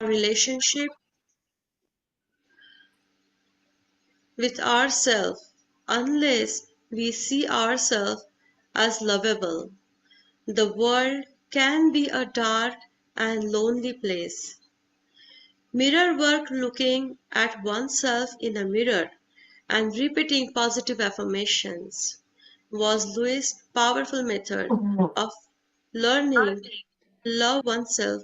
relationship with ourselves unless we see ourselves as lovable. The world can be a dark and lonely place. Mirror work, looking at oneself in a mirror and repeating positive affirmations, was Louis' powerful method of learning to love oneself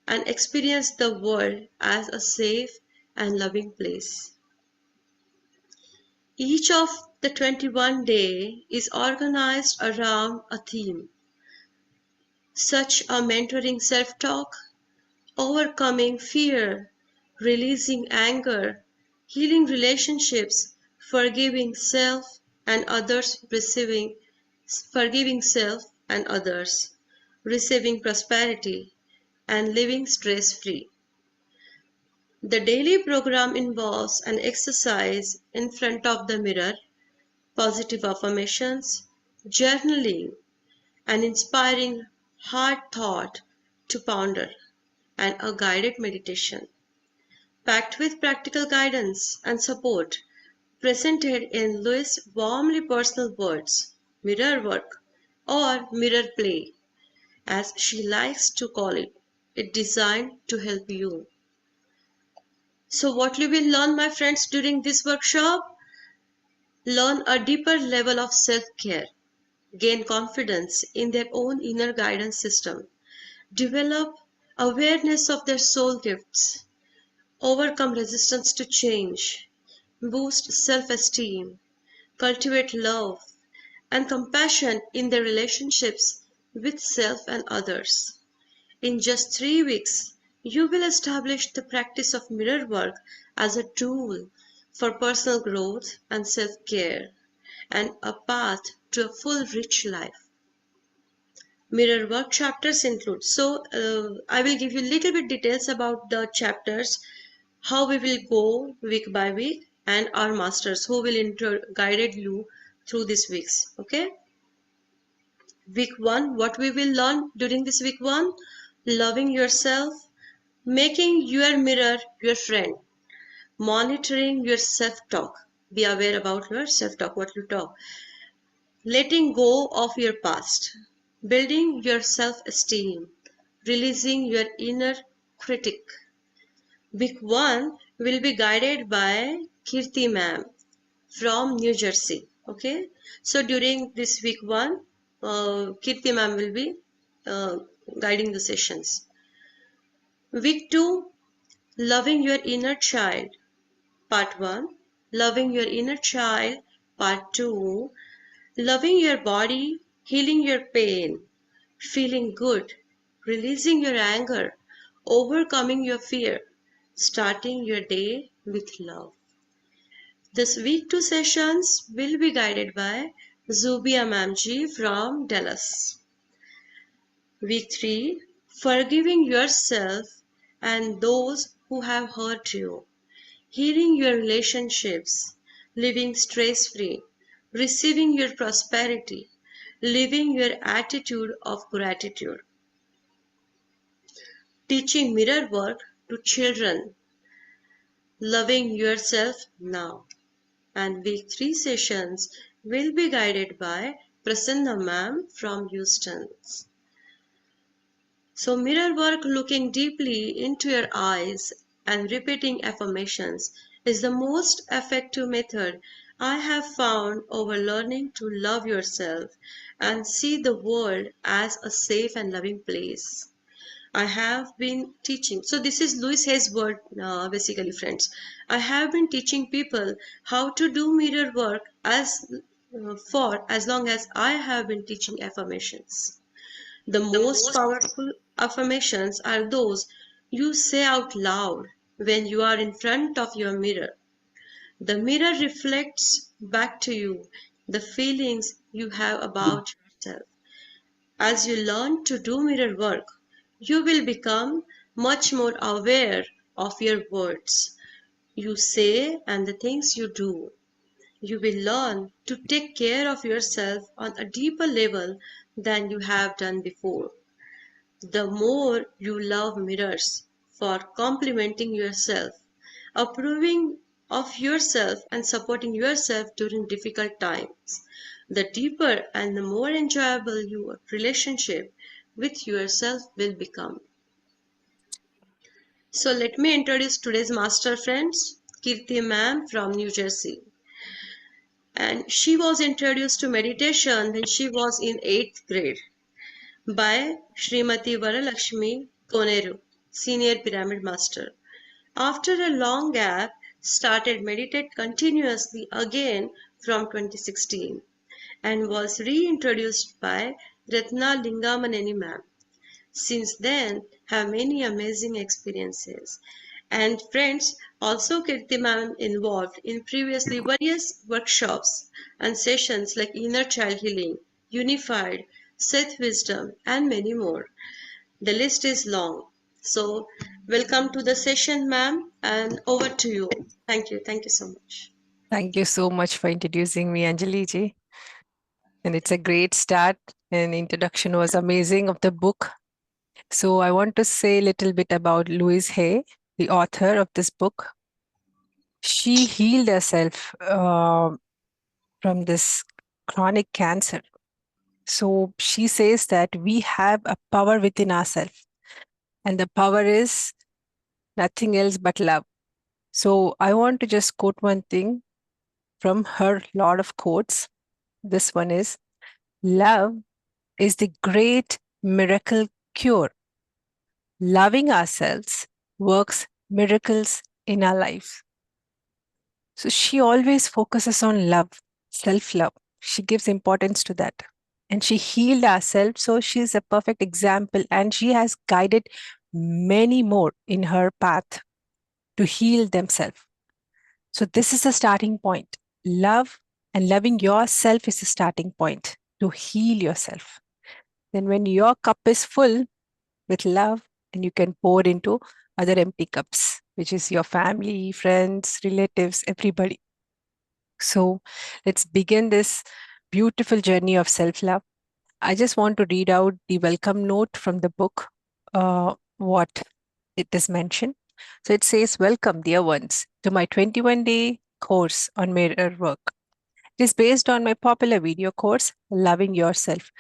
and experience the world as a safe and loving place. Each of the 21 days is organized around a theme, such as mentoring self-talk, overcoming fear, releasing anger, healing relationships, forgiving self and others, forgiving self and others, receiving prosperity, and living stress-free. The daily program involves an exercise in front of the mirror, positive affirmations, journaling, an inspiring hard thought to ponder, and a guided meditation, packed with practical guidance and support, presented in Louis' warmly personal words, mirror work, or mirror play, as she likes to call it. It's designed to help you. So what you will learn, my friends, during this workshop? Learn a deeper level of self-care, gain confidence in their own inner guidance system, develop awareness of their soul gifts, overcome resistance to change, boost self-esteem, cultivate love and compassion in their relationships with self and others. In just 3 weeks, you will establish the practice of mirror work as a tool for personal growth and self-care, and a path to a full rich life. Mirror work chapters include, I will give you little bit details about the chapters, how we will go week by week, and our masters who will guided you through these weeks. Okay, week 1, what we will learn during this week 1? Loving yourself, making your mirror your friend, monitoring your self-talk, be aware about your self-talk, what you talk, letting go of your past, building your self-esteem, releasing your inner critic. Week 1 will be guided by Kirti ma'am from New Jersey. Okay, so during this week 1, Kirti ma'am will be uh, guiding the sessions. Week 2, loving your inner child, part 1, loving your inner child, part 2, loving your body, healing your pain, feeling good, releasing your anger, overcoming your fear, starting your day with love. This week 2 sessions will be guided by Zubia Mamji from Dallas. Week 3, forgiving yourself and those who have hurt you, healing your relationships, living stress-free, receiving your prosperity, living your attitude of gratitude. Teaching mirror work to children, loving yourself now. And week 3 sessions will be guided by Prasanna ma'am from Houston. So mirror work, looking deeply into your eyes and repeating affirmations, is the most effective method I have found over learning to love yourself and see the world as a safe and loving place. I have been teaching. So this is Louis Hay's word, basically, friends. I have been teaching people how to do mirror work for as long as I have been teaching affirmations. The most powerful affirmations are those you say out loud when you are in front of your mirror. The mirror reflects back to you the feelings you have about yourself. As you learn to do mirror work, you will become much more aware of your words you say and the things you do. You will learn to take care of yourself on a deeper level than you have done before. The more you love mirrors for complimenting yourself, approving of yourself, and supporting yourself during difficult times, the deeper and the more enjoyable your relationship with yourself will become. So let me introduce today's master friends, Kirti ma'am from New Jersey. And she was introduced to meditation when she was in 8th grade by Srimati Varalakshmi Koneru, senior pyramid master. After a long gap, started meditate continuously again from 2016 and was reintroduced by Ratna Lingamaneni ma'am. Since then, have many amazing experiences. And friends, also Kirti ma'am involved in previously various workshops and sessions like inner child healing, unified, Seth wisdom, and many more. The list is long. So, welcome to the session, ma'am, and over to you. Thank you. Thank you so much. Thank you so much for introducing me, Anjali ji. And it's a great start. And introduction was amazing of the book. So I want to say a little bit about Louise Hay, the author of this book. She healed herself from this chronic cancer. So she says that we have a power within ourselves, and the power is nothing else but love. So I want to just quote one thing from her lot of quotes. This one is, love is the great miracle cure. Loving ourselves works miracles in our lives. So she always focuses on love, self love. She gives importance to that. And she healed herself. So she's a perfect example. And she has guided many more in her path to heal themselves. So this is a starting point. Love and loving yourself is a starting point to heal yourself. Then when your cup is full with love, and you can pour into other empty cups, which is your family, friends, relatives, everybody. So let's begin this beautiful journey of self-love. I just want to read out the welcome note from the book, what it is mentioned. So it says, welcome, dear ones, to my 21-day course on mirror work. It is based on my popular video course, Loving Yourself.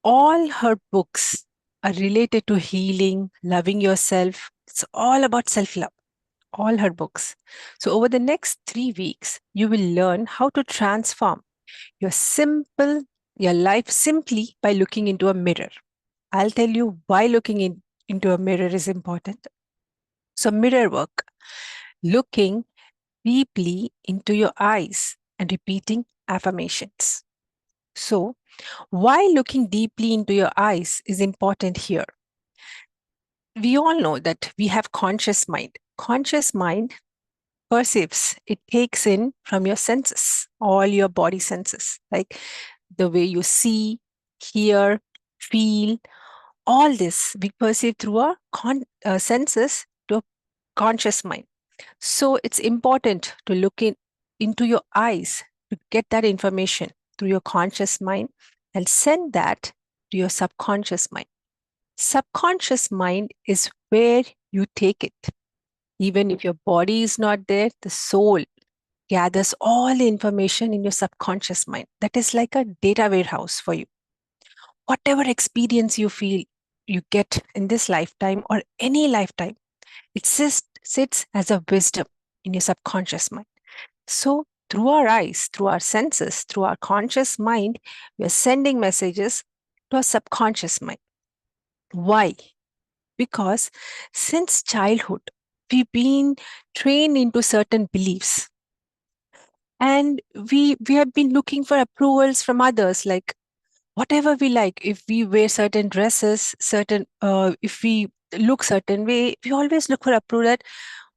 All her books are related to healing, loving yourself. It's all about self love, all her books. So, over the next 3 weeks, you will learn how to transform your your life simply by looking into a mirror. I'll tell you why into a mirror is important. So, mirror work, looking deeply into your eyes and repeating affirmations. So, why looking deeply into your eyes is important here? We all know that we have conscious mind. Conscious mind perceives, it takes in from your senses, all your body senses, like the way you see, hear, feel, all this we perceive through our senses to a conscious mind. So it's important to into your eyes to get that information through your conscious mind and send that to your subconscious mind. Subconscious mind is where you take it. Even if your body is not there, the soul gathers all the information in your subconscious mind. That is like a data warehouse for you. Whatever experience you feel you get in this lifetime or any lifetime, it sits as a wisdom in your subconscious mind. So, through our eyes, through our senses, through our conscious mind, we are sending messages to our subconscious mind. Why? Because since childhood, we've been trained into certain beliefs. And we have been looking for approvals from others, like whatever we like. If we wear certain dresses, if we look certain way, we always look for approval that,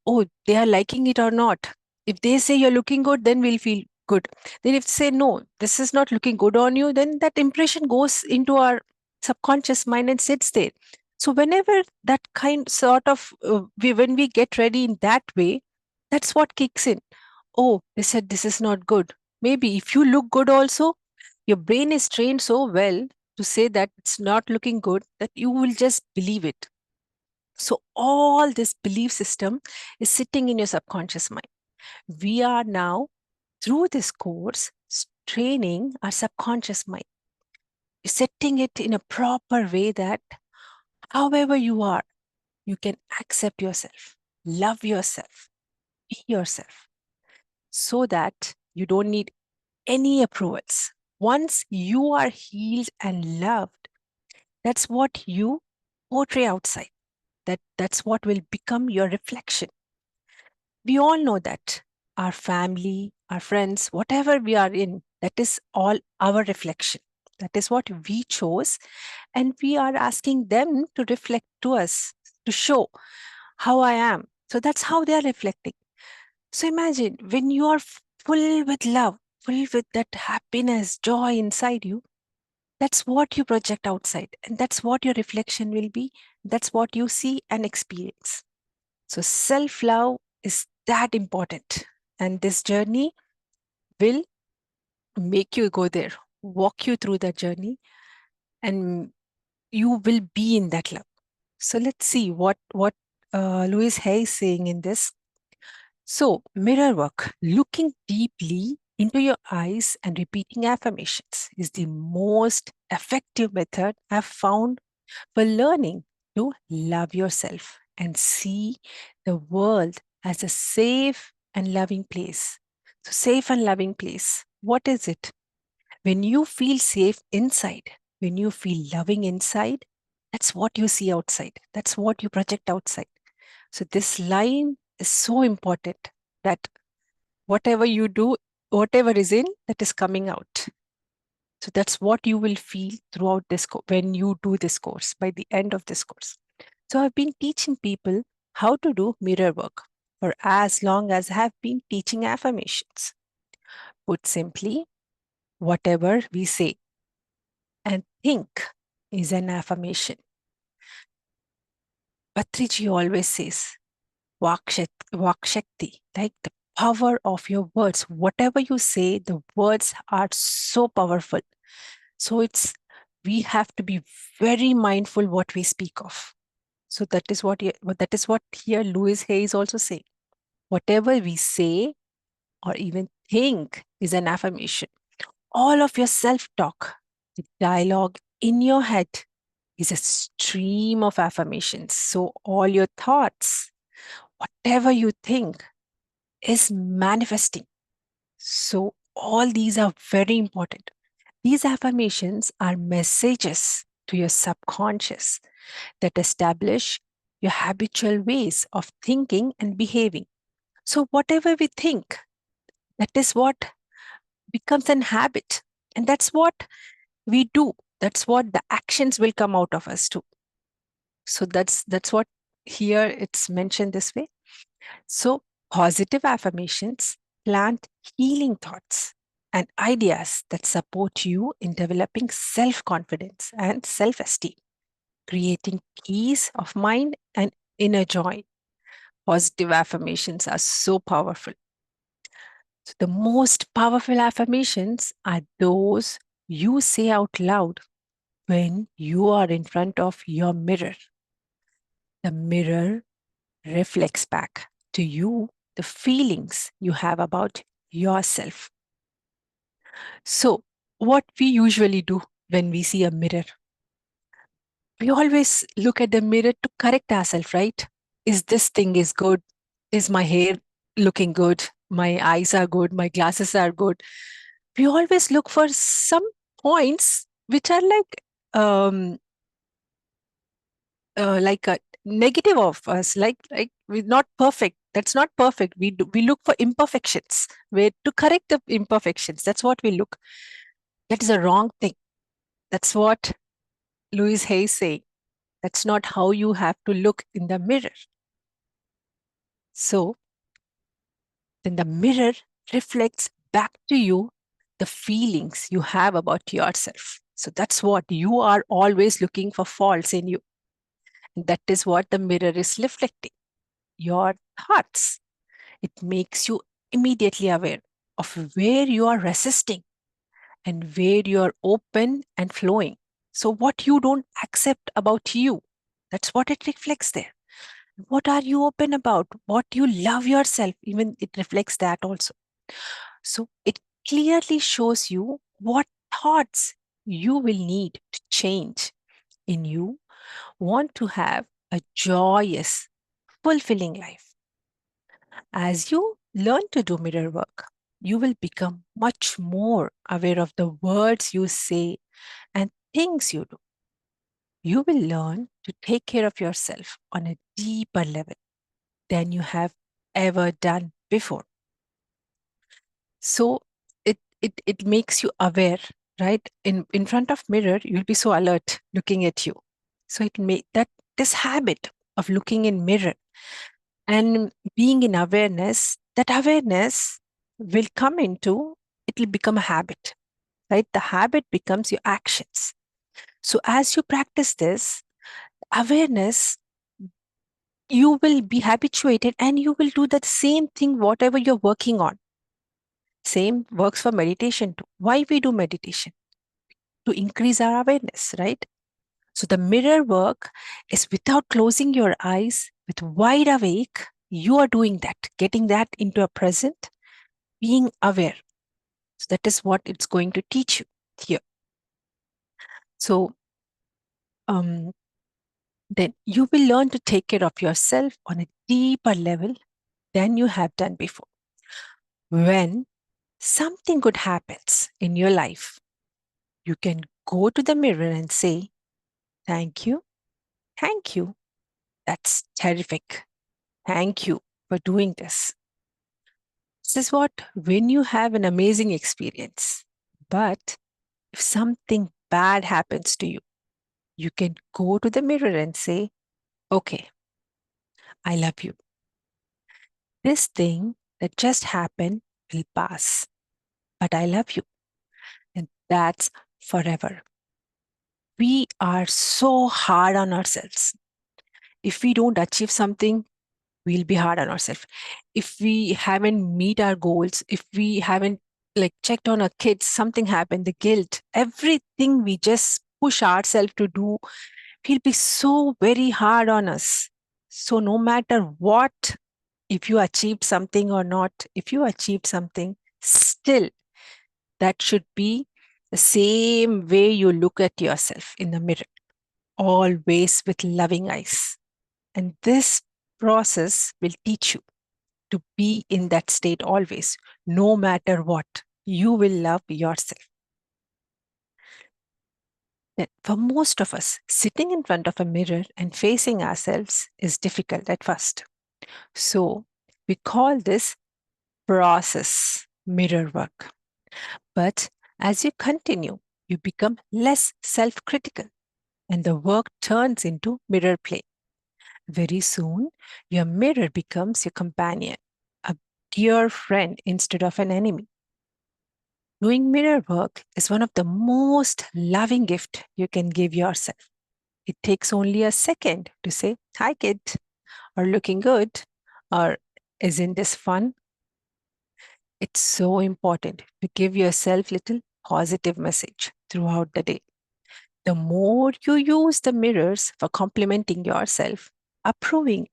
oh, they are liking it or not. If they say you're looking good, then we'll feel good. Then if they say, no, this is not looking good on you, then that impression goes into our subconscious mind and sits there. So whenever that kind sort of, when we get ready in that way, that's what kicks in. Oh, they said this is not good. Maybe if you look good also, your brain is trained so well to say that it's not looking good that you will just believe it. So all this belief system is sitting in your subconscious mind. We are now, through this course, training our subconscious mind, setting it in a proper way that however you are, you can accept yourself, love yourself, be yourself, so that you don't need any approvals. Once you are healed and loved, that's what you portray outside. That's what will become your reflection. We all know that our family, our friends, whatever we are in, that is all our reflection. That is what we chose. And we are asking them to reflect to us, to show how I am. So that's how they are reflecting. So imagine when you are full with love, full with that happiness, joy inside you, that's what you project outside. And that's what your reflection will be. That's what you see and experience. So self love is that important. And this journey will make you go there, walk you through that journey, and you will be in that love. So let's see what Louise Hay is saying in this. So mirror work, looking deeply into your eyes and repeating affirmations is the most effective method I've found for learning to love yourself and see the world as a safe and loving place. So, safe and loving place, what is it? When you feel safe inside, when you feel loving inside, that's what you see outside. That's what you project outside. So, this line is so important that whatever you do, whatever is in, that is coming out. So that's what you will feel throughout this when you do this course, by the end of this course. So I've been teaching people how to do mirror work for as long as I have been teaching affirmations. Put simply, whatever we say and think is an affirmation. Patriji always says, Vakshakti, like the power of your words. Whatever you say, the words are so powerful. So we have to be very mindful what we speak of. So that is what here Louise Hay is also saying. Whatever we say or even think is an affirmation. All of your self-talk, the dialogue in your head is a stream of affirmations. So all your thoughts, whatever you think is manifesting. So all these are very important. These affirmations are messages to your subconscious that establish your habitual ways of thinking and behaving. So, whatever we think, that is what becomes an habit. And that's what we do. That's what the actions will come out of us too. So that's what here it's mentioned this way. So positive affirmations plant healing thoughts and ideas that support you in developing self-confidence and self-esteem, creating peace of mind and inner joy. Positive affirmations are so powerful. So the most powerful affirmations are those you say out loud when you are in front of your mirror. The mirror reflects back to you the feelings you have about yourself. So, what we usually do when we see a mirror, we always look at the mirror to correct ourselves, right? Is this thing is good? Is my hair looking good? My eyes are good. My glasses are good. We always look for some points which are like a negative of us, like we're not perfect. That's not perfect. We look for imperfections, where to correct the imperfections. That's what we look. That is a wrong thing. That's what Louise Hay saying. That's not how you have to look in the mirror. So then the mirror reflects back to you the feelings you have about yourself. So that's what you are always looking for faults in you. And that is what the mirror is reflecting. Your thoughts. It makes you immediately aware of where you are resisting and where you are open and flowing. So, what you don't accept about you, that's what it reflects there. What are you open about? What you love yourself? Even it reflects that also. So it clearly shows you what thoughts you will need to change in you want to have a joyous, fulfilling life. As you learn to do mirror work, you will become much more aware of the words you say and things you do. You will learn to take care of yourself on a deeper level than you have ever done before. So it makes you aware, right? In front of mirror, you'll be so alert looking at you. So it may that this habit of looking in mirror and being in awareness, that awareness will come into, it will become a habit, right? The habit becomes your actions. So as you practice this awareness, you will be habituated and you will do that same thing, whatever you're working on. Same works for meditation too. Why we do meditation? To increase our awareness, right? So the mirror work is without closing your eyes, with wide awake, you are doing that, getting that into a present, being aware. So that is what it's going to teach you here. So um, then you will learn to take care of yourself on a deeper level than you have done before. When something good happens in your life, you can go to the mirror and say, thank you, thank you. That's terrific. Thank you for doing this. This is what, when you have an amazing experience, but if something bad happens to you, you can go to the mirror and say, okay, I love you. This thing that just happened will pass, but I love you. And that's forever. We are so hard on ourselves. If we don't achieve something, we'll be hard on ourselves. If we haven't meet our goals, if we haven't like checked on our kids, something happened, the guilt, everything we just push ourselves to do, will be so very hard on us. So no matter what, if you achieved something or not, if you achieved something, still that should be the same way you look at yourself in the mirror, always with loving eyes. And this process will teach you to be in that state always, no matter what. You will love yourself. Then for most of us, sitting in front of a mirror and facing ourselves is difficult at first. So we call this process mirror work. But as you continue, you become less self critical and the work turns into mirror play. Very soon, your mirror becomes your companion, a dear friend instead of an enemy. Doing mirror work is one of the most loving gifts you can give yourself. It takes only a second to say, hi, kid, or looking good, or isn't this fun? It's so important to give yourself little positive message throughout the day. The more you use the mirrors for complimenting yourself, approving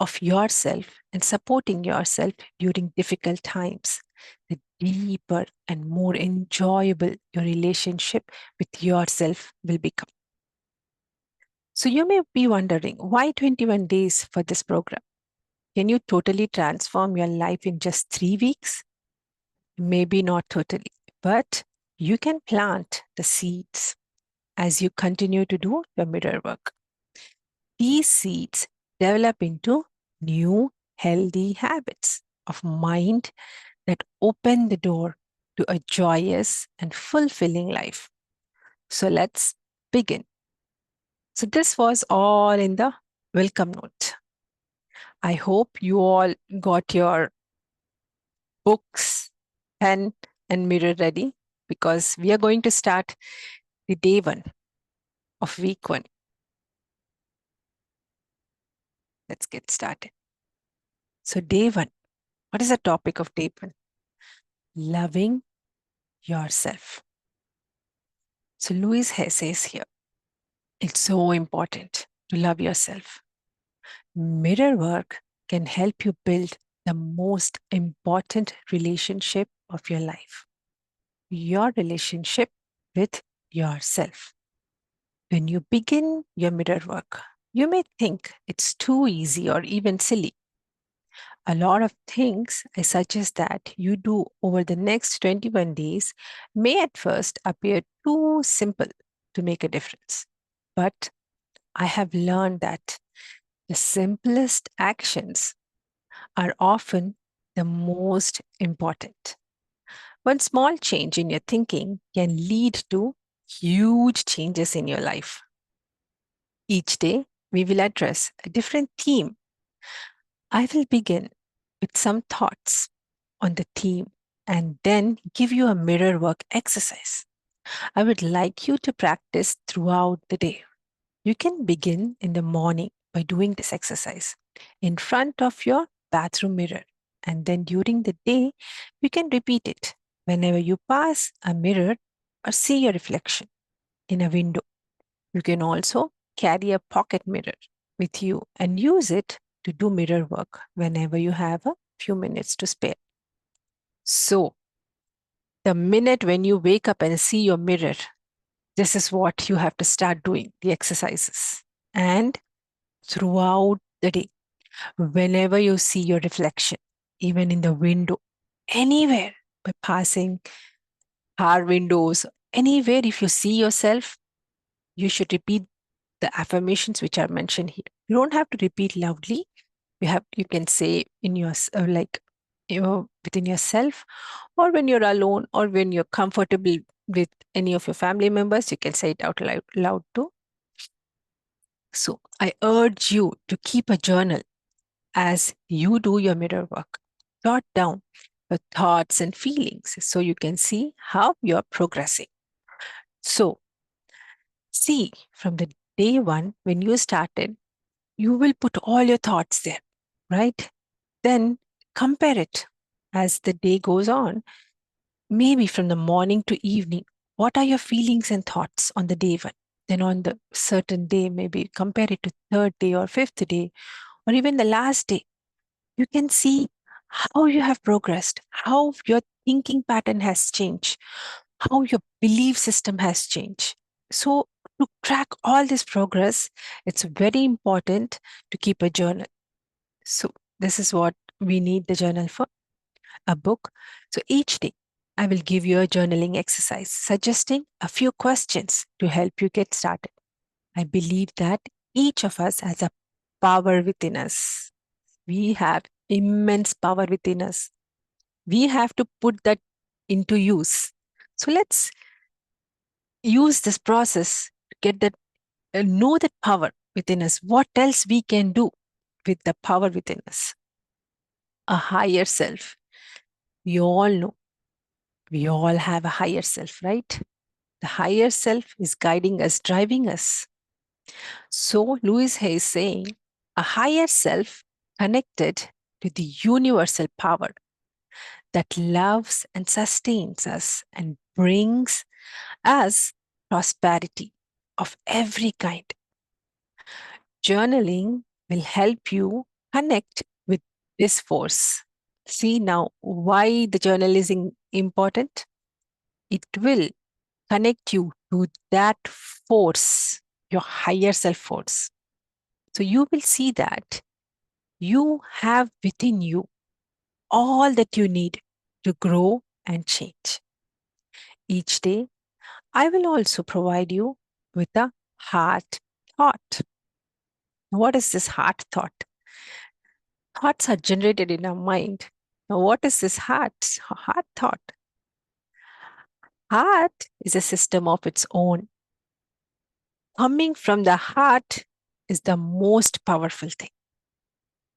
of yourself and supporting yourself during difficult times, the deeper and more enjoyable your relationship with yourself will become. So you may be wondering, why 21 days for this program? Can you totally transform your life in just 3 weeks? Maybe not totally, but you can plant the seeds as you continue to do your mirror work. These seeds develop into new healthy habits of mind that open the door to a joyous and fulfilling life. So let's begin. So this was all in the welcome note. I hope you all got your books, pen, and mirror ready because we are going to start the day one of week one. Let's get started. So, day one, what is the topic of day one? Loving yourself. So, Louise Hay says here, it's so important to love yourself. Mirror work can help you build the most important relationship of your life, your relationship with yourself. When you begin your mirror work, you may think it's too easy or even silly. A lot of things I suggest that you do over the next 21 days may at first appear too simple to make a difference. But I have learned that the simplest actions are often the most important. One small change in your thinking can lead to huge changes in your life. Each day, we will address a different theme. I will begin with some thoughts on the theme and then give you a mirror work exercise. I would like you to practice throughout the day. You can begin in the morning by doing this exercise in front of your bathroom mirror. And then during the day, you can repeat it whenever you pass a mirror or see your reflection in a window. You can also carry a pocket mirror with you and use it to do mirror work whenever you have a few minutes to spare. So, the minute when you wake up and see your mirror, this is what you have to start doing the exercises. And throughout the day, whenever you see your reflection, even in the window, anywhere by passing car windows, anywhere, if you see yourself, you should repeat the affirmations which are mentioned here. You don't have to repeat loudly. You can say in your like within yourself, or when you're alone, or when you're comfortable with any of your family members, you can say it out loud too. So I urge you to keep a journal as you do your mirror work. Jot down your thoughts and feelings so you can see how you're progressing. So, see from the day one when you started, you will put all your thoughts there, right? Then compare it as the day goes on, maybe from the morning to evening. What are your feelings and thoughts on the day one? Then on the certain day, maybe compare it to third day or fifth day, or even the last day. You can see how you have progressed, how your thinking pattern has changed, how your belief system has changed. So, to track all this progress, it's very important to keep a journal. So, this is what we need the journal for, a book. So, each day, I will give you a journaling exercise suggesting a few questions to help you get started. I believe that each of us has a power within us. We have immense power within us. We have to put that into use. So let's use this process to get that, know that power within us. What else we can do with the power within us? A higher self. We all know, we all have a higher self, right? The higher self is guiding us, driving us. So Louis Hay is saying a higher self connected to the universal power that loves and sustains us and brings us prosperity of every kind. Journaling will help you connect with this force. See now why the journal is important? It will connect you to that force, your higher self force. So you will see that you have within you all that you need to grow and change. Each day, I will also provide you with a heart thought. What is this heart thought? Thoughts are generated in our mind. Now, what is this heart thought? Heart is a system of its own. Coming from the heart is the most powerful thing.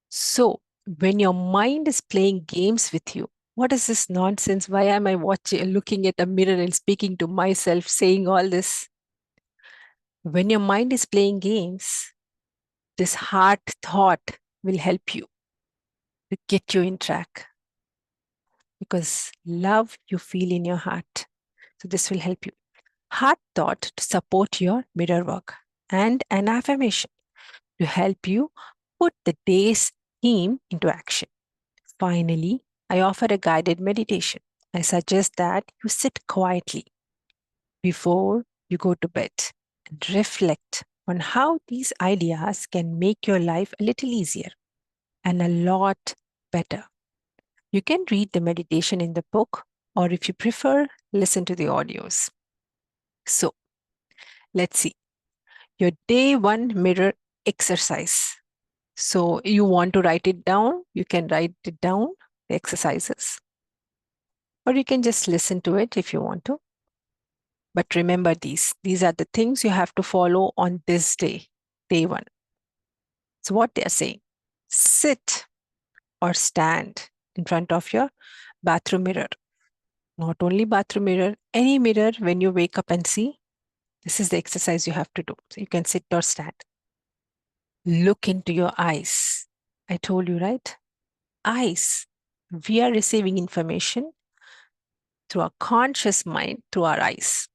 So, when your mind is playing games with you, what is this nonsense? Why am I looking at a mirror and speaking to myself, saying all this? When your mind is playing games, this heart thought will help you to get you in track because love you feel in your heart. So, this will help you. Heart thought to support your mirror work and an affirmation to help you put the day's theme into action. Finally, I offer a guided meditation. I suggest that you sit quietly before you go to bed and reflect on how these ideas can make your life a little easier and a lot better. You can read the meditation in the book, or if you prefer, listen to the audios. So, let's see. Your day one mirror exercise. So, you want to write it down? You can write it down, the exercises, or you can just listen to it if you want to. But remember these. These are the things you have to follow on this day, day one. So, what they are saying, sit or stand in front of your bathroom mirror. Not only bathroom mirror, any mirror when you wake up and see, this is the exercise you have to do. So, you can sit or stand. Look into your eyes. I told you, right? Eyes. We are receiving information through our conscious mind, through our eyes,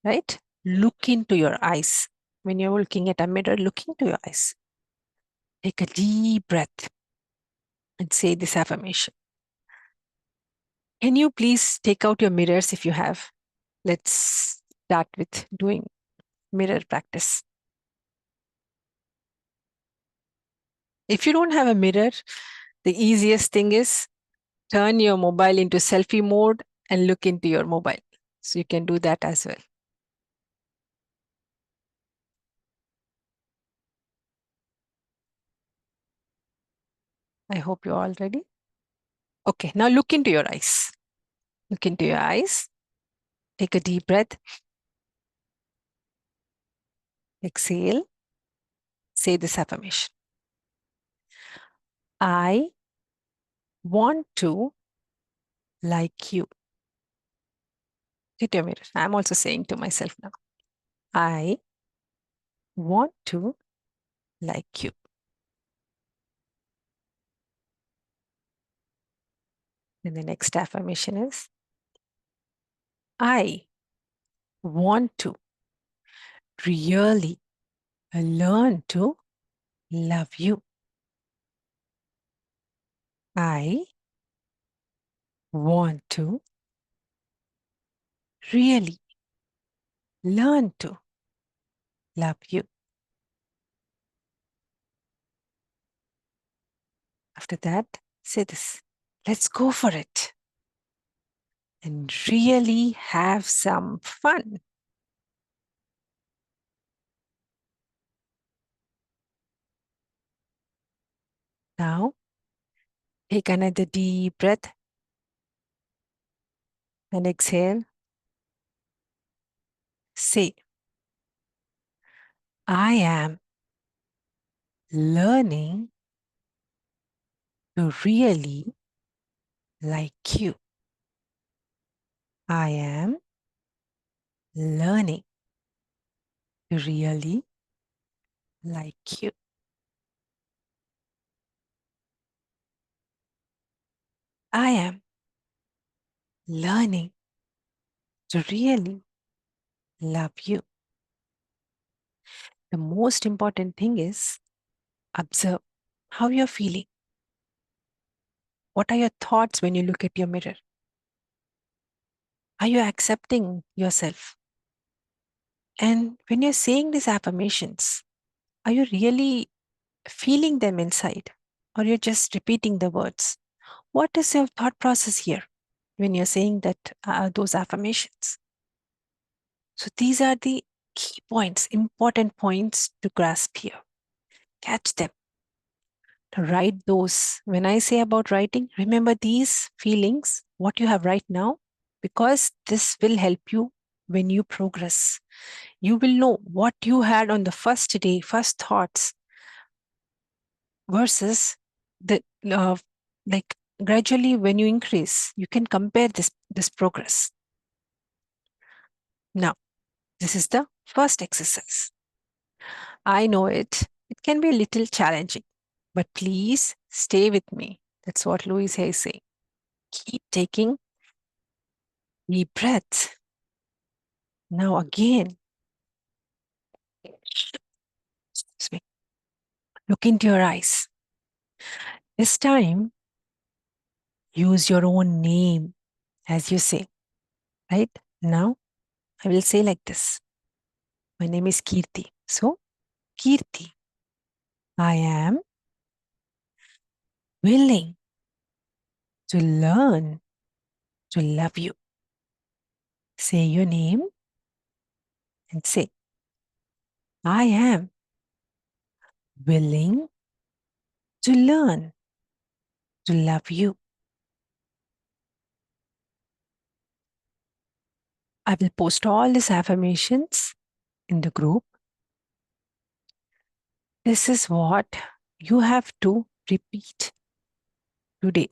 right? Look into your eyes. When you're looking at a mirror, look into your eyes. Take a deep breath and say this affirmation. Can you please take out your mirrors if you have? Let's start with doing mirror practice. If you don't have a mirror, the easiest thing is turn your mobile into selfie mode and look into your mobile. So you can do that as well. I hope you're all ready. Okay, now look into your eyes. Look into your eyes. Take a deep breath. Exhale. Say this affirmation. I want to like you. Hit your mirror. I'm also saying to myself now. I want to like you. And the next affirmation is I want to really learn to love you. I want to really learn to love you. After that, say this. Let's go for it and really have some fun. Now, take another deep breath and exhale. Say, I am learning to really like you. I am learning to really like you. I am learning to really love you. The most important thing is observe how you're feeling. What are your thoughts when you look at your mirror? Are you accepting yourself? And when you're saying these affirmations, are you really feeling them inside? Or you're just repeating the words? What is your thought process here when you're saying that those affirmations? So these are the key points, important points to grasp here. Catch them. Write those. When I say about writing, remember these feelings, what you have right now, because this will help you when you progress. You will know what you had on the first day, first thoughts, versus the like gradually when you increase, you can compare this progress. Now, this is the first exercise. I know it can be a little challenging, but please stay with me. That's what Louise Hay is saying. Keep taking deep breaths. Now again, excuse me. Look into your eyes. This time, use your own name as you say, right? Now, I will say like this. My name is Kirti. So, Kirti, I am willing to learn to love you. Say your name and say, I am willing to learn to love you. I will post all these affirmations in the group. This is what you have to repeat today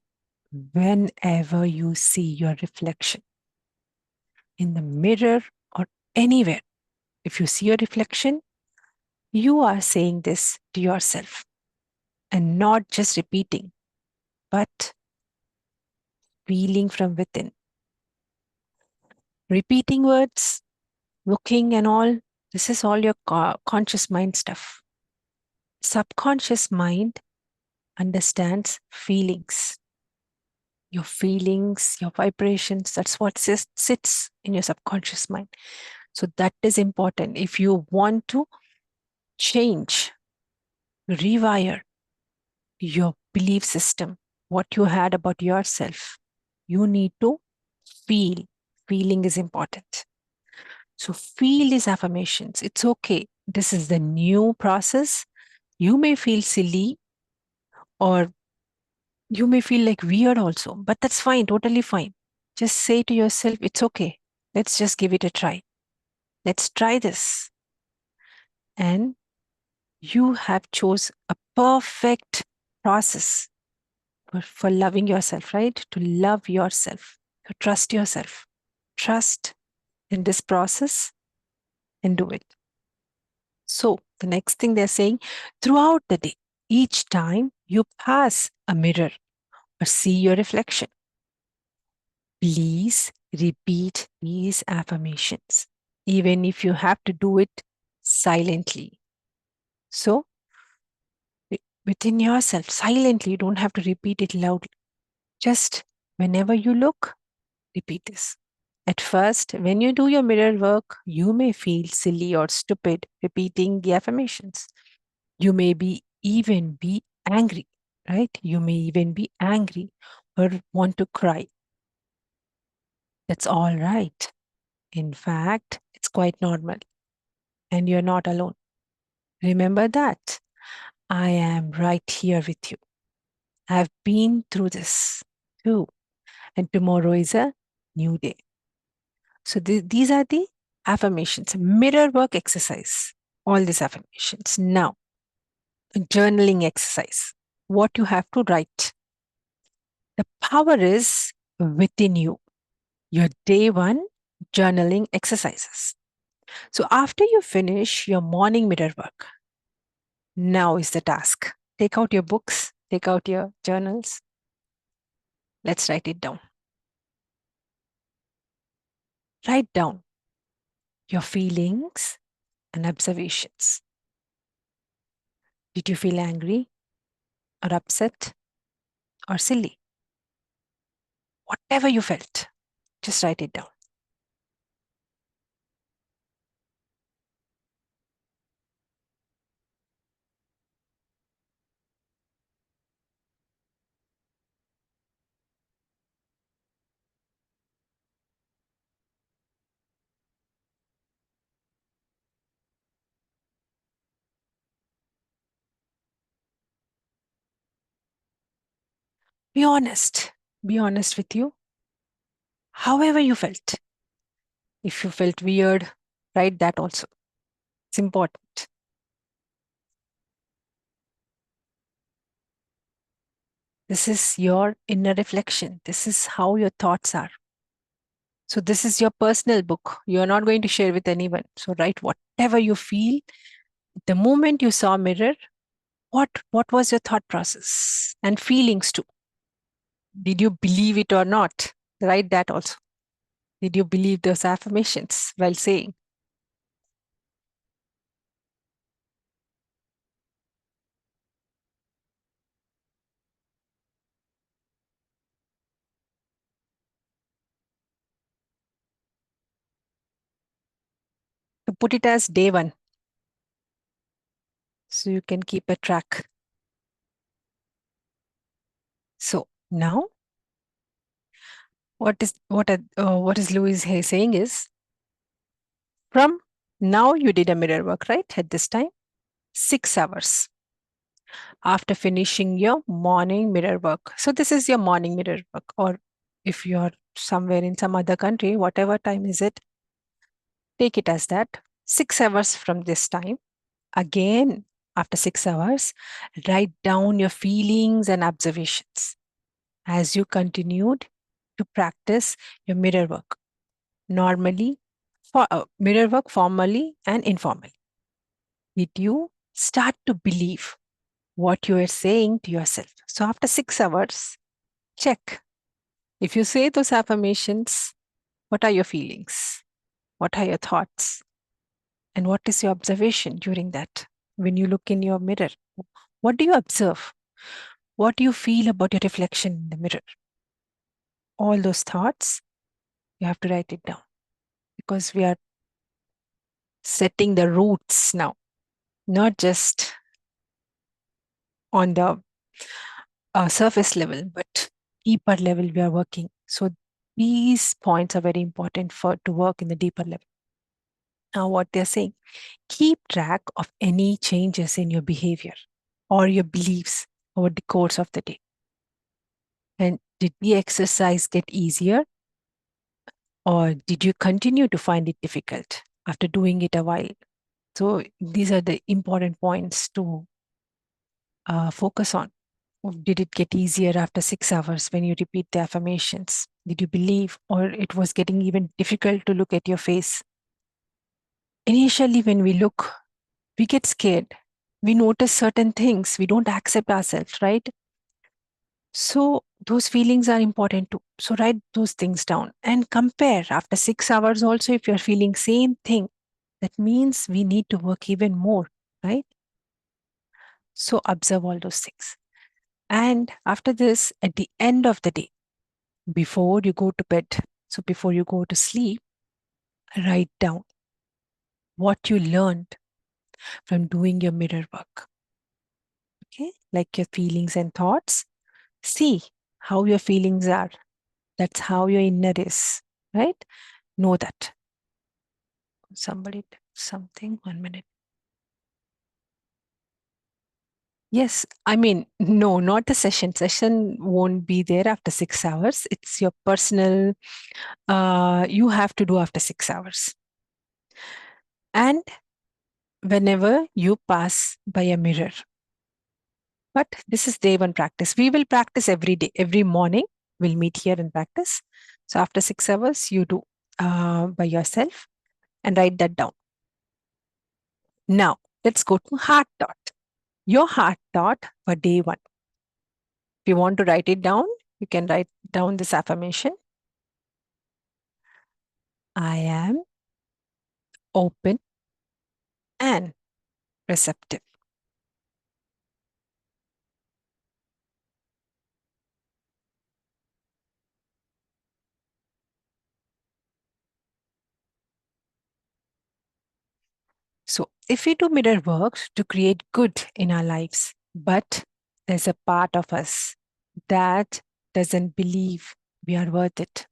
whenever you see your reflection in the mirror or anywhere. If you see your reflection, you are saying this to yourself and not just repeating, but feeling from within. Repeating words, looking, and all, this is all your conscious mind stuff. Subconscious mind understands feelings. Your feelings, your vibrations, that's what sits in your subconscious mind. So that is important. If you want to change, rewire your belief system, what you had about yourself, you need to feel. Feeling is important. So feel these affirmations. It's okay. This is the new process. You may feel silly or you may feel like weird also, but that's fine, totally fine. Just say to yourself, it's okay. Let's just give it a try. Let's try this. And you have chose a perfect process for loving yourself, right? To love yourself, to trust yourself. Trust in this process and do it. So the next thing they're saying, throughout the day, each time you pass a mirror or see your reflection, please repeat these affirmations, even if you have to do it silently. So within yourself, silently, you don't have to repeat it loudly. Just whenever you look, repeat this. At first, when you do your mirror work, you may feel silly or stupid repeating the affirmations. You may even be angry, right? You may even be angry or want to cry. That's all right. In fact, it's quite normal and you're not alone. Remember that I am right here with you. I've been through this too. And tomorrow is a new day. So these are the affirmations, mirror work exercise, all these affirmations. Now, a journaling exercise, what you have to write. The power is within you. Your day one journaling exercises. So after you finish your morning mirror work, now is the task. Take out your books, take out your journals. Let's write it down. Write down your feelings and observations. Did you feel angry or upset or silly? Whatever you felt, just write it down. Be honest. Be honest with you. However you felt. If you felt weird, write that also. It's important. This is your inner reflection. This is how your thoughts are. So this is your personal book. You're not going to share with anyone. So write whatever you feel. The moment you saw a mirror, what was your thought process and feelings too? Did you believe it or not? Write that also. Did you believe those affirmations while saying? put it as day 1. So you can keep a track. So now, what is Louise Hay saying is, from now you did a mirror work, right? At this time, 6 hours after finishing your morning mirror work. So this is your morning mirror work, or if you're somewhere in some other country, whatever time is it, take it as that. 6 hours from this time. Again, after 6 hours, write down your feelings and observations as you continued to practice your mirror work. Normally, for mirror work formally and informally. Did you start to believe what you are saying to yourself? So after 6 hours, check. If you say those affirmations, what are your feelings? What are your thoughts? And what is your observation during that? When you look in your mirror, what do you observe? What do you feel about your reflection in the mirror? All those thoughts, you have to write it down, because we are setting the roots now, not just on the surface level, but deeper level we are working. So these points are very important for to work in the deeper level. Now, what they're saying, keep track of any changes in your behavior or your beliefs over the course of the day. And did the exercise get easier, or did you continue to find it difficult after doing it a while? So these are the important points to focus on. Did it get easier after 6 hours when you repeat the affirmations? Did you believe, or it was getting even difficult to look at your face? Initially, when we look, we get scared. We notice certain things. We don't accept ourselves, right? So those feelings are important too. So write those things down and compare after 6 hours also. If you're feeling same thing, that means we need to work even more, right? So observe all those things. And after this, at the end of the day, before you go to bed, so before you go to sleep, write down what you learned from doing your mirror work. Okay, like your feelings and thoughts. See how your feelings are. That's how your inner is, right? Know that. Somebody did something, 1 minute. Yes, I mean, no, not the session. Session won't be there after 6 hours. It's your personal, you have to do after 6 hours. And whenever you pass by a mirror. But this is day 1 practice. We will practice every day, every morning. We'll meet here and practice. So after 6 hours, you do by yourself and write that down. Now, let's go to heart thought. Your heart thought for day 1. If you want to write it down, you can write down this affirmation. I am open and receptive. So, if we do mirror work to create good in our lives, but there's a part of us that doesn't believe we are worth it,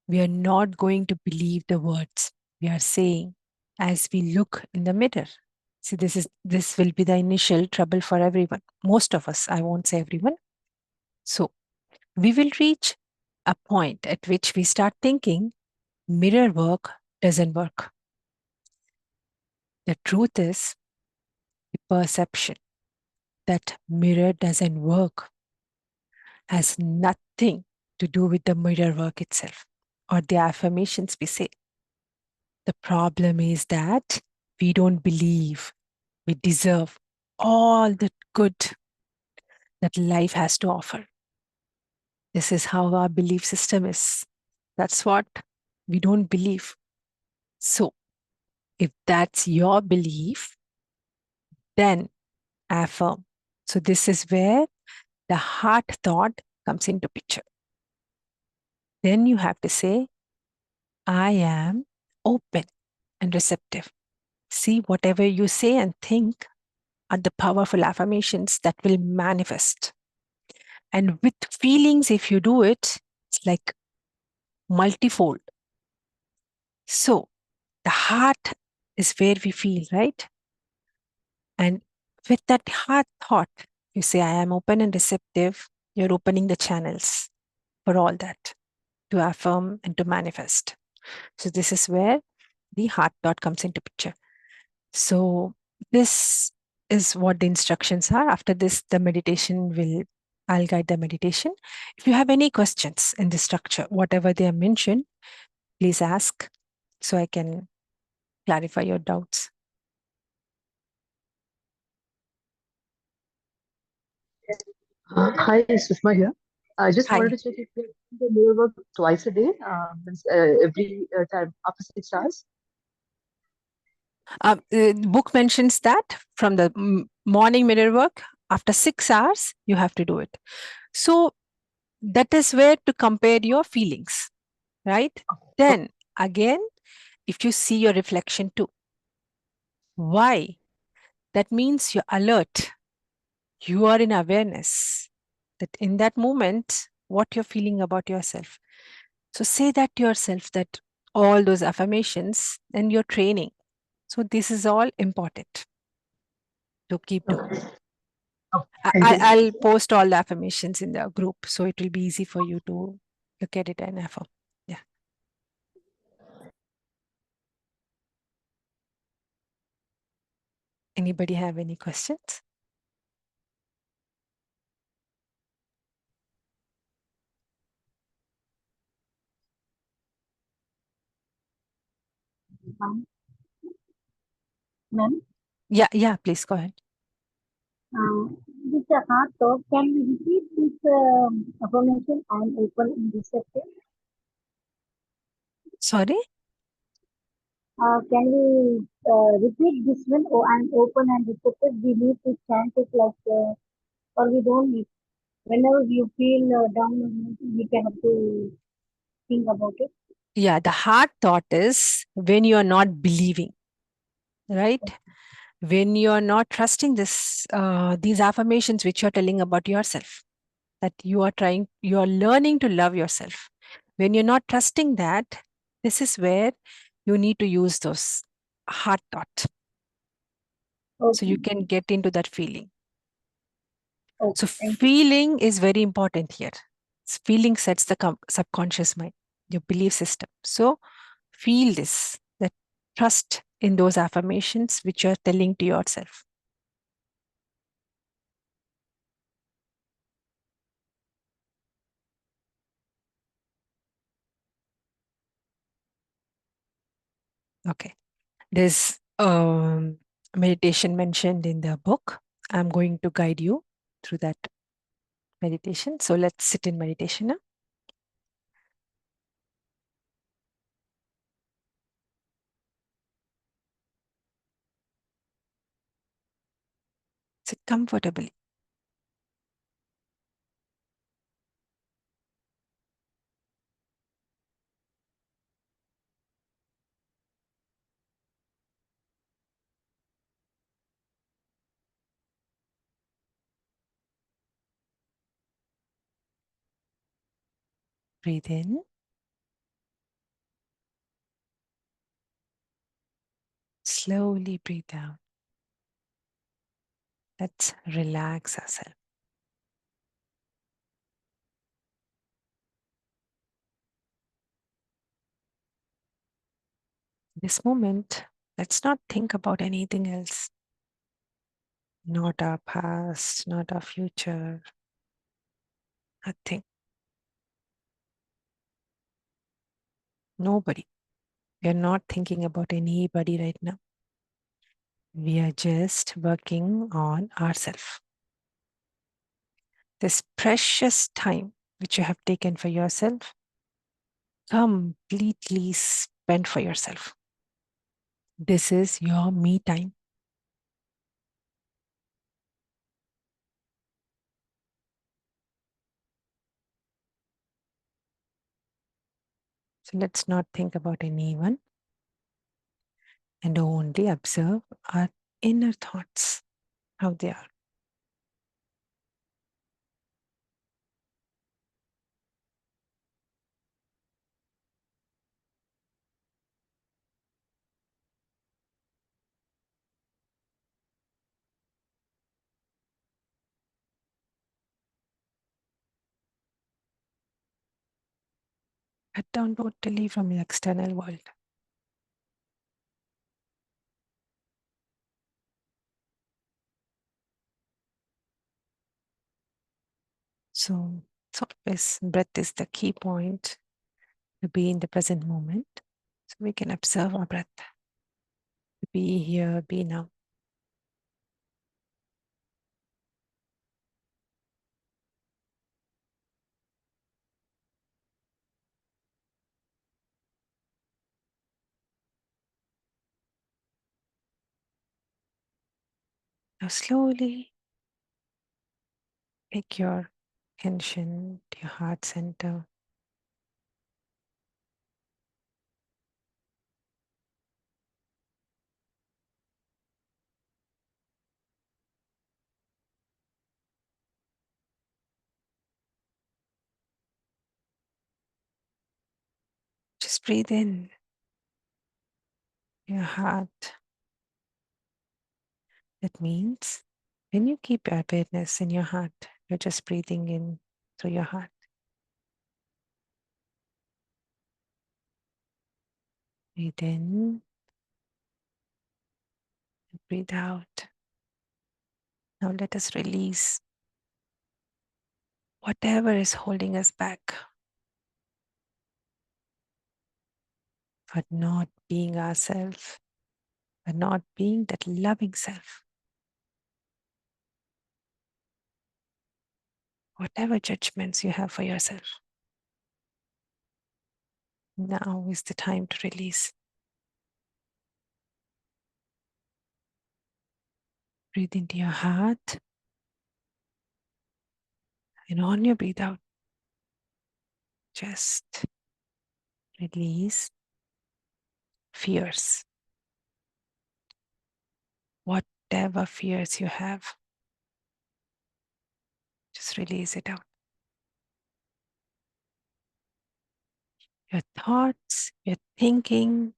we are not going to believe the words we are saying as we look in the mirror. See, this will be the initial trouble for everyone. Most of us, I won't say everyone. So, we will reach a point at which we start thinking mirror work doesn't work. The truth is the perception that mirror doesn't work has nothing to do with the mirror work itself or the affirmations we say. The problem is that we don't believe we deserve all the good that life has to offer. This is how our belief system is. That's what we don't believe. So, if that's your belief, then affirm. So, this is where the heart thought comes into picture. Then you have to say, I am open and receptive. See, whatever you say and think are the powerful affirmations that will manifest. And with feelings, if you do it, it's like multifold. So the heart is where we feel, right? And with that heart thought, you say, I am open and receptive. You're opening the channels for all that to affirm and to manifest. So this is where the heart thought comes into picture. So this is what the instructions are. After this, I'll guide the meditation. If you have any questions in the structure, whatever they are mentioned, please ask so I can clarify your doubts. Hi, Sushma here. I just wanted Hi. to check if you do the mirror work twice a day, means, every time after 6 hours. The book mentions that from the morning mirror work, after 6 hours, you have to do it. So that is where to compare your feelings, right? Then again, if you see your reflection too, why? That means you're alert. You are in awareness that in that moment, what you're feeling about yourself. So say that to yourself that all those affirmations and your training. So this is all important to keep doing. Oh, thank you. I'll post all the affirmations in the group, so it will be easy for you to look at it and affirm. Yeah. Anybody have any questions? Ma'am, Yeah, please go ahead. this heart talk, can we repeat this affirmation? I am open and receptive. Sorry? Can we repeat this one? Oh, I am open and receptive. We need to chant it like, or we don't need. Whenever you feel down, we can have to think about it. Yeah, the heart thought is when you are not believing, right? When you are not trusting these affirmations which you're telling about yourself, that you are learning to love yourself. When you're not trusting that, this is where you need to use those heart thought. So Okay. you can get into that feeling. Okay. So Thank you. feeling is very important here. Feeling sets the subconscious mind, your belief system. So feel this, that trust in those affirmations which you're telling to yourself. Okay. There's meditation mentioned in the book. I'm going to guide you through that meditation. So let's sit in meditation now. Sit comfortably. Breathe in. Slowly breathe out. Let's relax ourselves. This moment, let's not think about anything else. Not our past, not our future, nothing. Nobody. We are not thinking about anybody right now. We are just working on ourselves. This precious time which you have taken for yourself, completely spent for yourself. This is your me time. So let's not think about anyone. and only observe our inner thoughts, how they are. Cut down totally from the external world. So always breath is the key point to be in the present moment. So we can observe our breath, to be here, be now. Now slowly take your attention to your heart center. Just breathe in your heart. That means when you keep your awareness in your heart, you're just breathing in through your heart. Breathe in and breathe out. Now let us release whatever is holding us back for not being ourselves, for not being that loving self. Whatever judgments you have for yourself, now is the time to release. Breathe into your heart, and on your breathe out, just release fears. Whatever fears you have, just release it out. Your thoughts, your thinking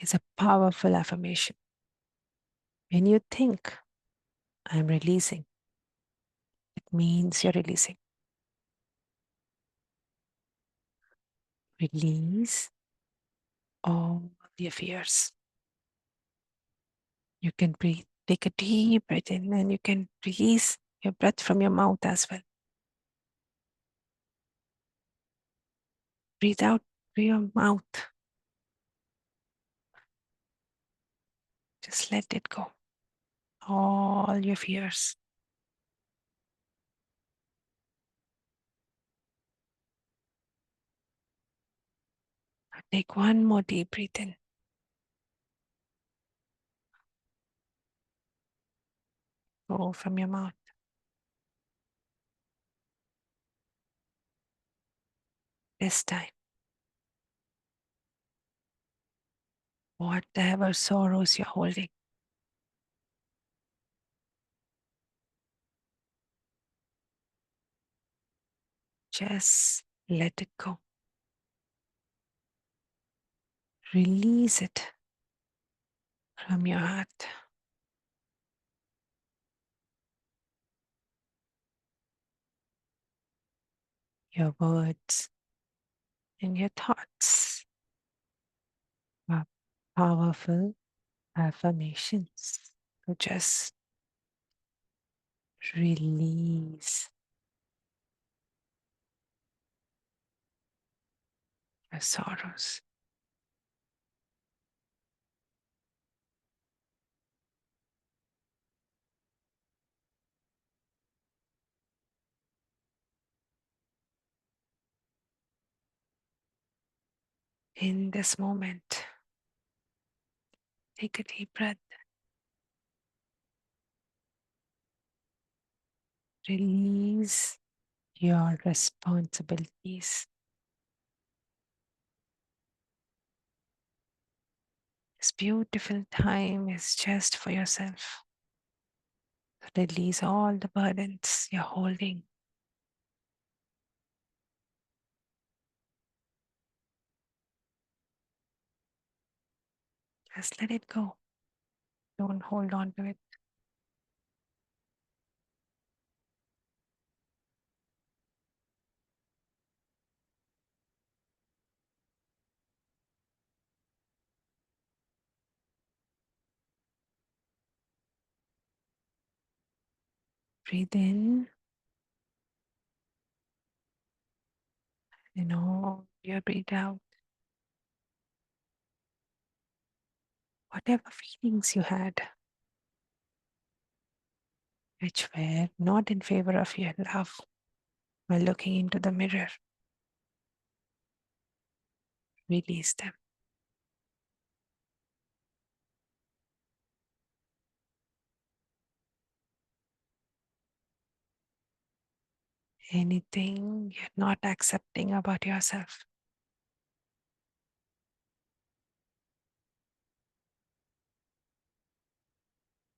is a powerful affirmation. When you think, I'm releasing, it means you're releasing. Release all your fears. You can breathe. Take a deep breath in, and you can release your breath from your mouth as well. Breathe out through your mouth. Just let it go. All your fears. Now take one more deep breath in. Go from your mouth. This time, whatever sorrows you're holding, just let it go. Release it from your heart. Your words and your thoughts are powerful affirmations. So just release your sorrows. In this moment, take a deep breath. Release your responsibilities. This beautiful time is just for yourself. Release all the burdens you're holding. Just let it go. Don't hold on to it. Breathe in and hold your breath out. Whatever feelings you had, which were not in favor of your love, while looking into the mirror, release them. Anything you're not accepting about yourself,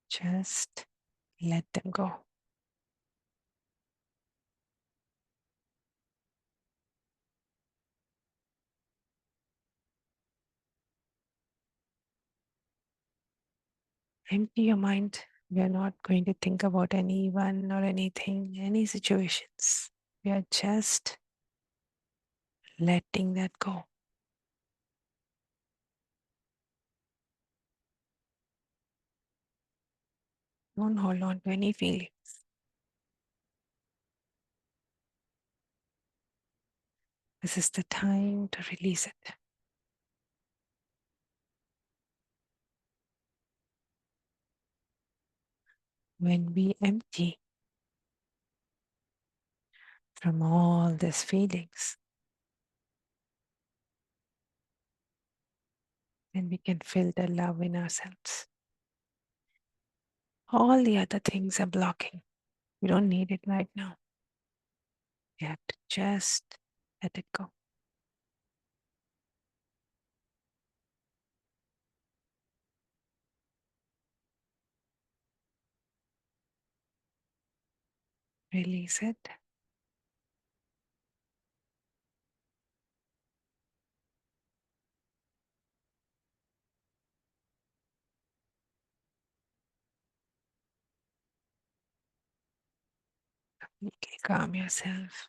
just let them go. Empty your mind. We are not going to think about anyone or anything, any situations. We are just letting that go. Don't hold on to any feeling. This is the time to release it. When we empty from all these feelings, then we can feel the love in ourselves. All the other things are blocking. We don't need it right now. We have to just let it go. Release it. Completely calm yourself.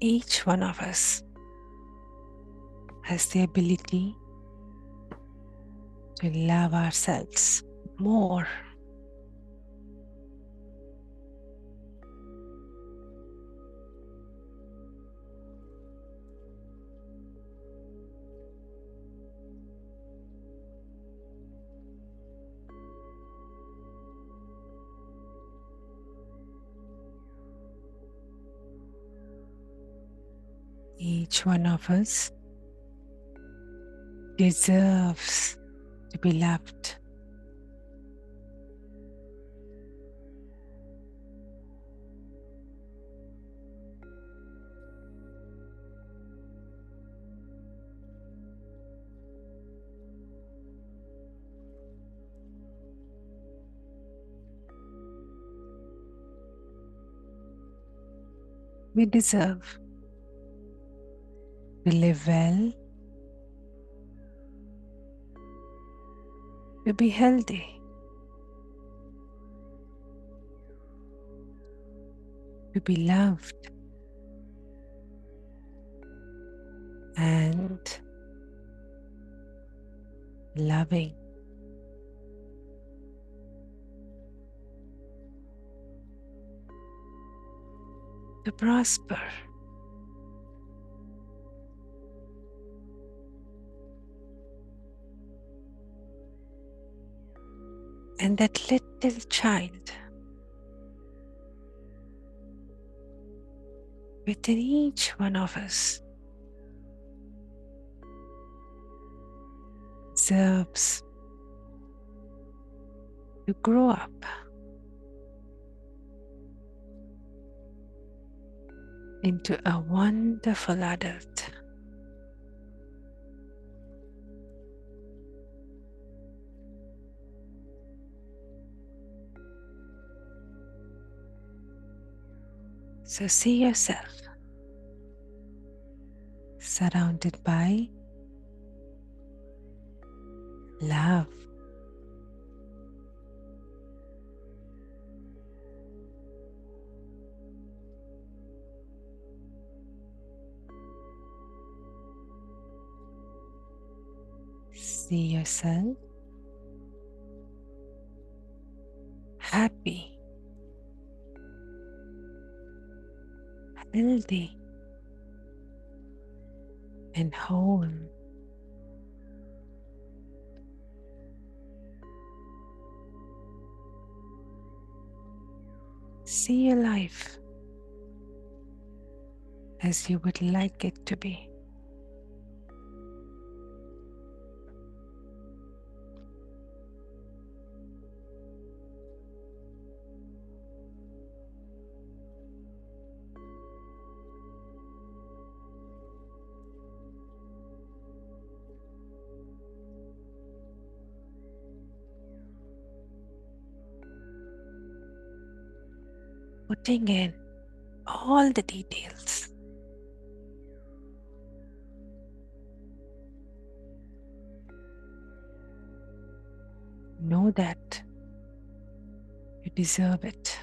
Each one of us has the ability to love ourselves more. Each one of us deserves to be loved. we deserve to live well, to be healthy, to be loved, and loving. To prosper, and that little child within each one of us deserves to grow up into a wonderful adult. So see yourself surrounded by love. See yourself happy, healthy, and whole. See your life as you would like it to be. Putting in all the details. Know that you deserve it.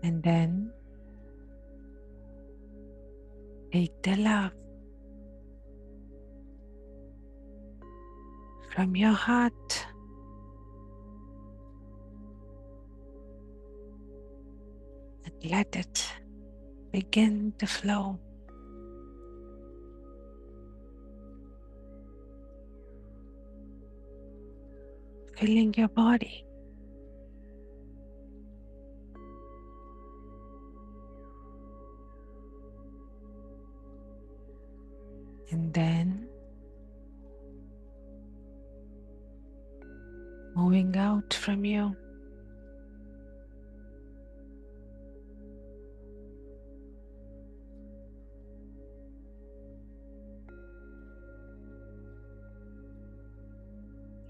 And then take the love from your heart and let it begin to flow. Filling your body. And then moving out from you.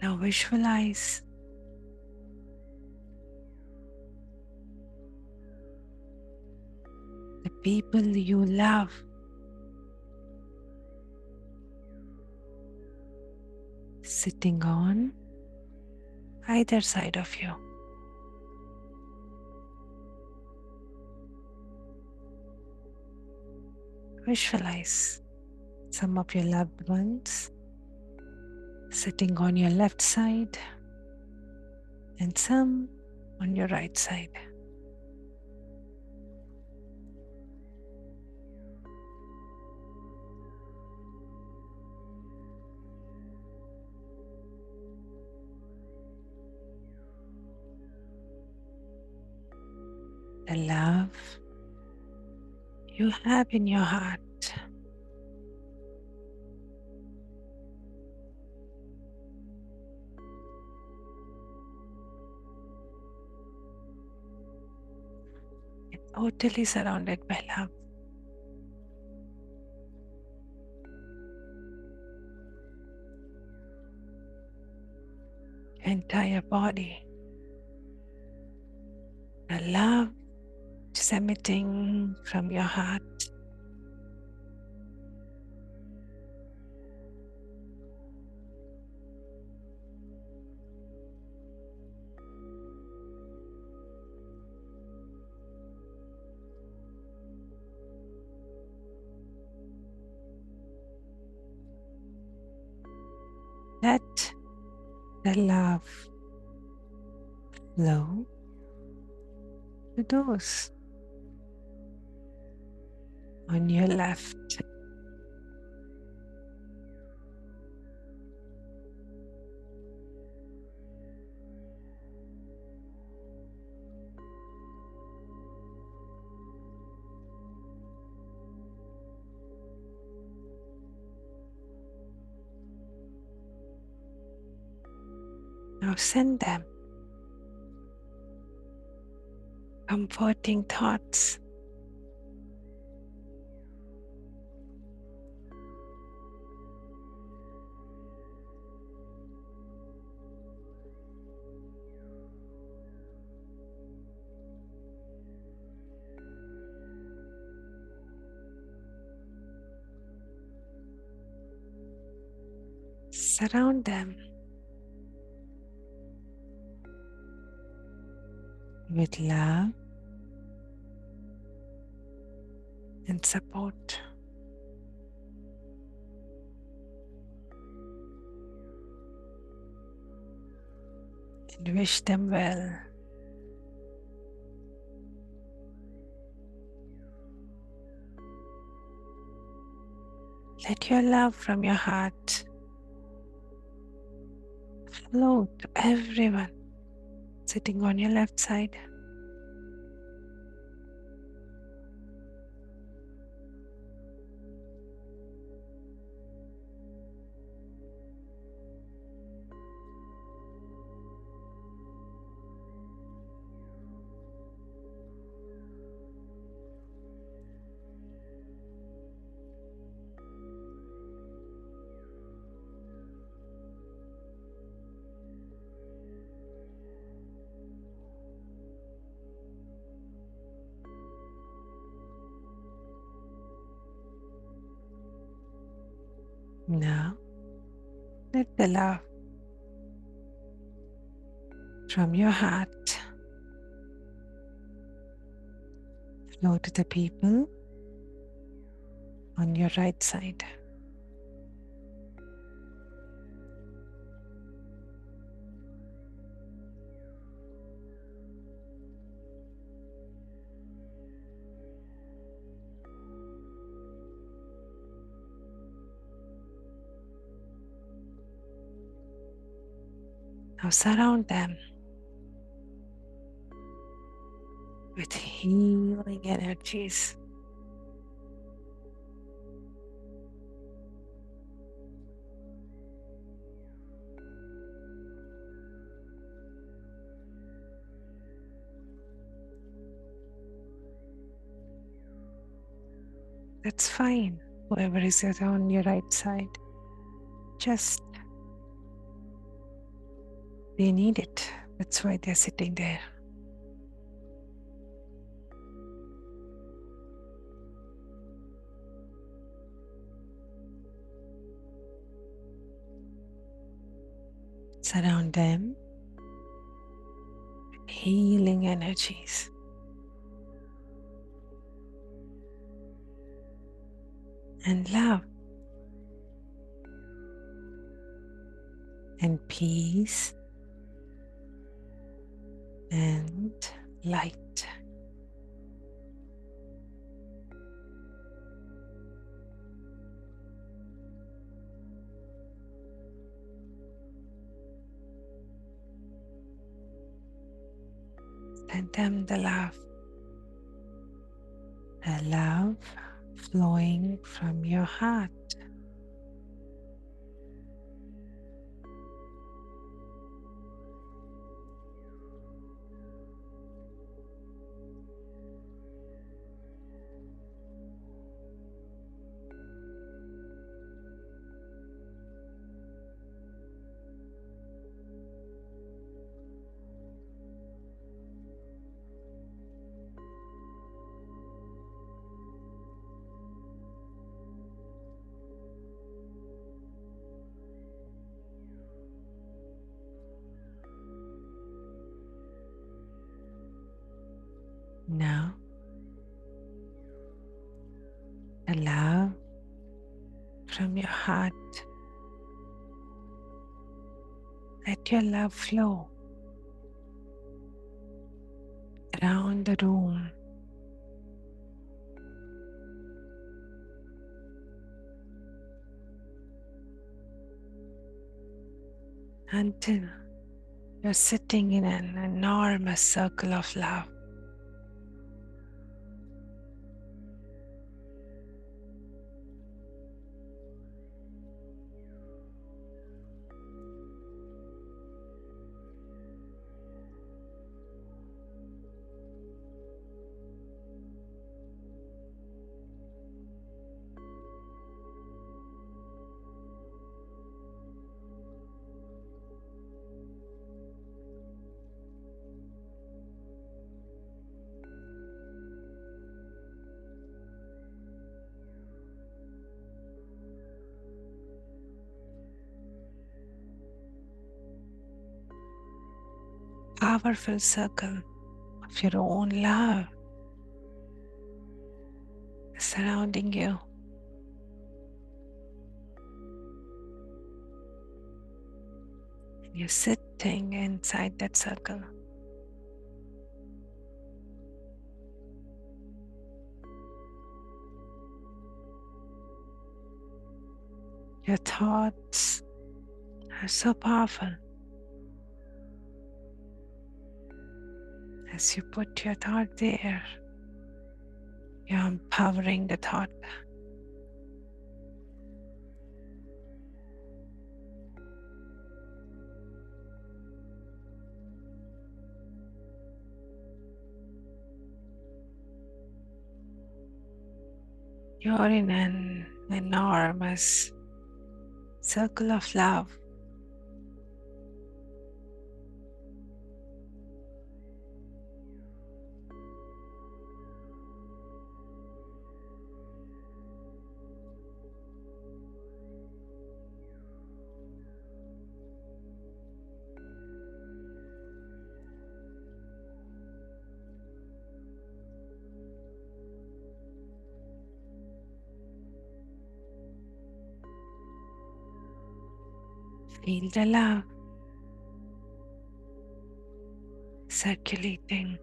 Now visualize the people you love sitting on either side of you. Visualize some of your loved ones sitting on your left side and some on your right side. The love you have in your heart totally surrounded by love. Your entire body, the love is emitting from your heart. Let the love flow to those on your left. Now send them comforting thoughts. Surround them with love and support. And wish them well. Let your love from your heart flow to everyone sitting on your left side. Now, let the love from your heart flow to the people on your right side. Now surround them with healing energies. That's fine, whoever is on your right side. Just they need it. That's why they're sitting there. Surround them with healing energies. And love and peace and light. Send them the love flowing from your heart. Allow from your heart. Let your love flow around the room. Until you're sitting in an enormous circle of love. Powerful circle of your own love is surrounding you. You're sitting inside that circle. Your thoughts are so powerful. As you put your thought there, you're empowering the thought. You're in an enormous circle of love. Feel the love circulating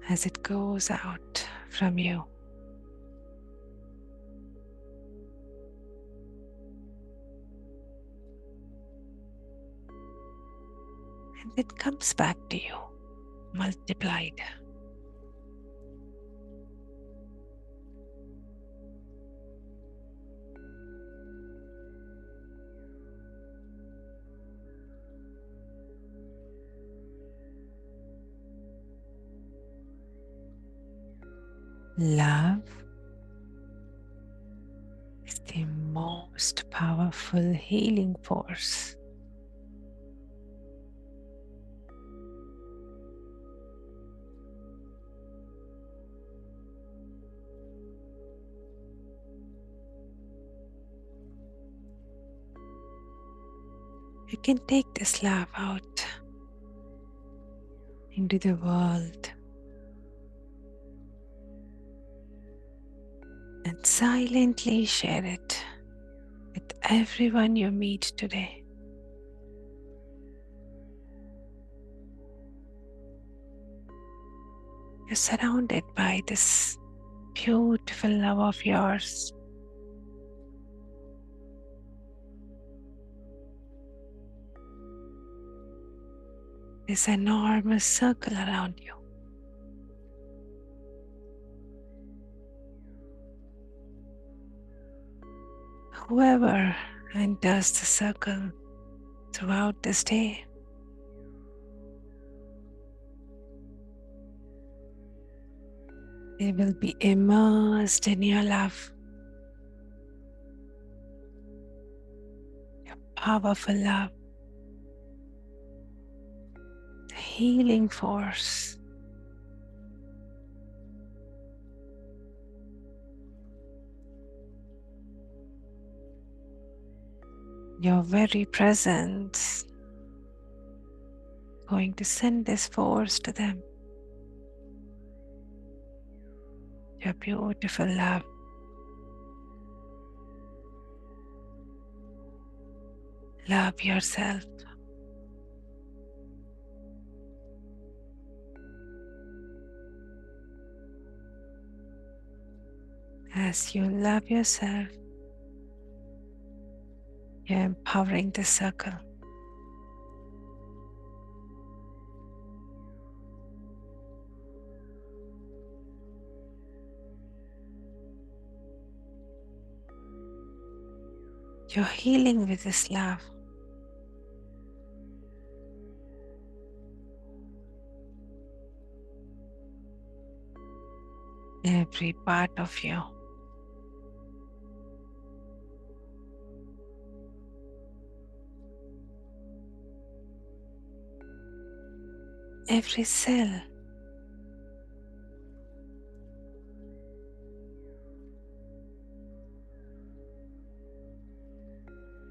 as it goes out from you. And it comes back to you, multiplied. Love is the most powerful healing force. You can take this love out into the world and silently share it with everyone you meet today. You're surrounded by this beautiful love of yours. This enormous circle around you. Whoever enters the circle throughout this day they will be immersed in your love, your powerful love, the healing force. Your very presence going to send this force to them. your beautiful love. Love yourself. As you love yourself, you're empowering the circle. You're healing with this love. Every part of you. Every cell.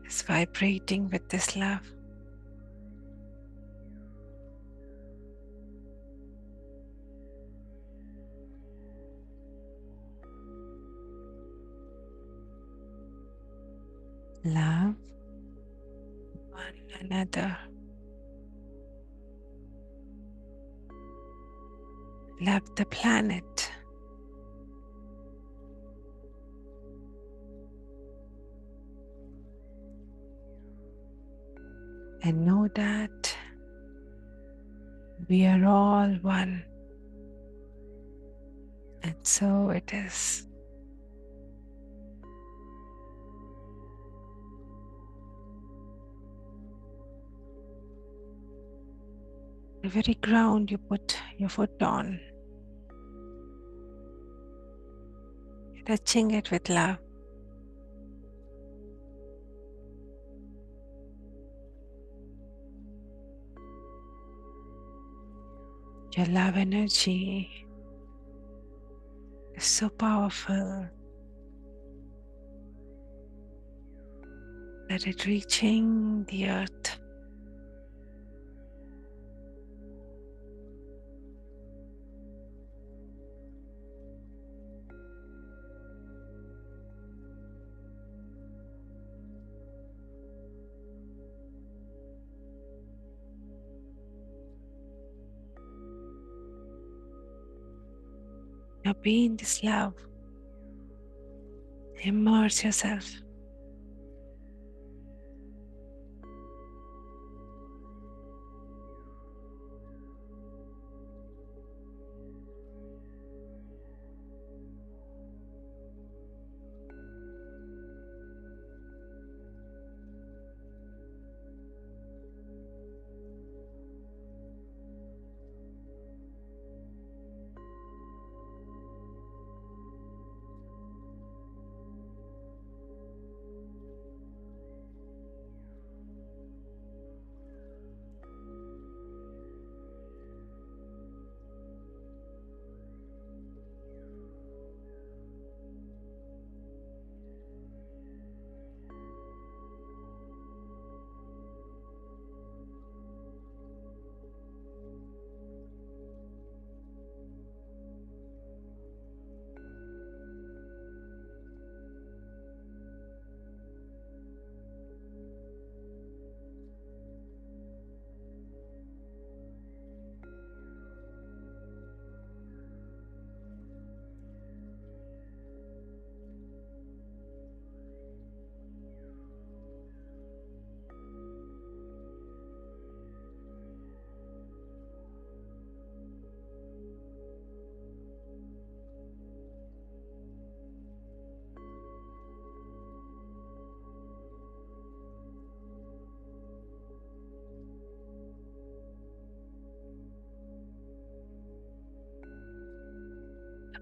Is vibrating with this love. Love one another. Love the planet. And know that we are all one. And so it is. The very ground you put your foot on, you're touching it with love. Your love energy is so powerful that it's reaching the earth. Now be in this love. Immerse yourself.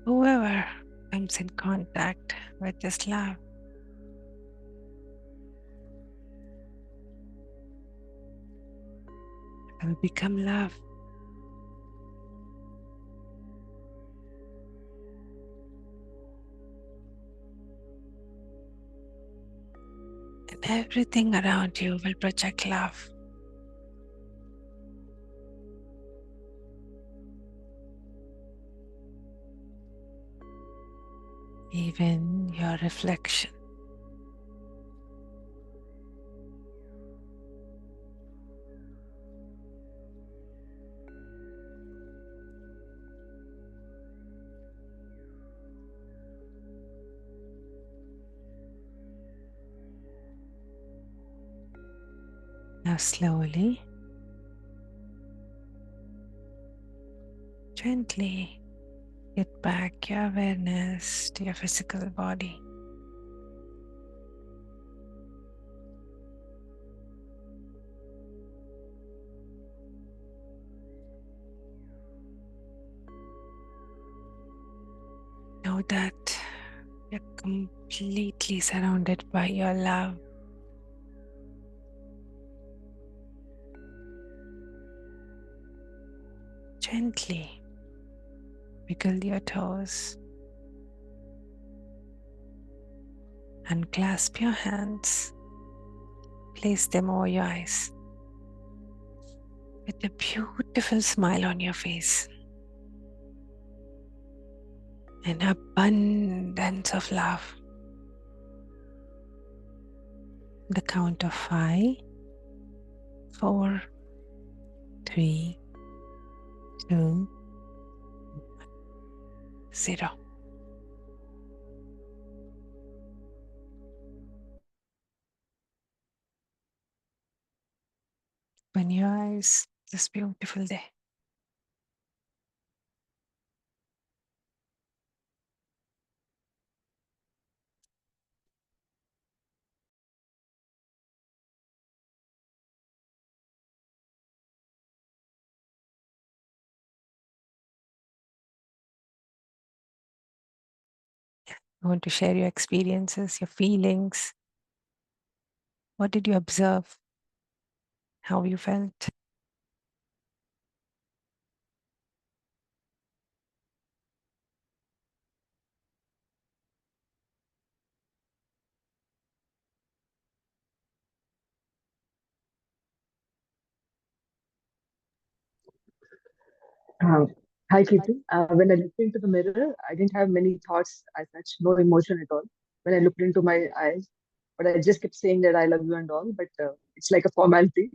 Whoever comes in contact with this love will become love. And everything around you will project love. even your reflection. Now slowly, gently get back your awareness to your physical body. Know that you're completely surrounded by your love. Gently wiggle your toes and clasp your hands. Place them over your eyes with a beautiful smile on your face. An abundance of love. The count of 5, 4, 3, 2, 0. Open your eyes this beautiful day. I want to share your experiences, your feelings. What did you observe? How you felt? Uh, Hi, Kirti. When I looked into the mirror, I didn't have many thoughts as such, no emotion at all. When I looked into my eyes, but I just kept saying that I love you and all, but it's like a formality.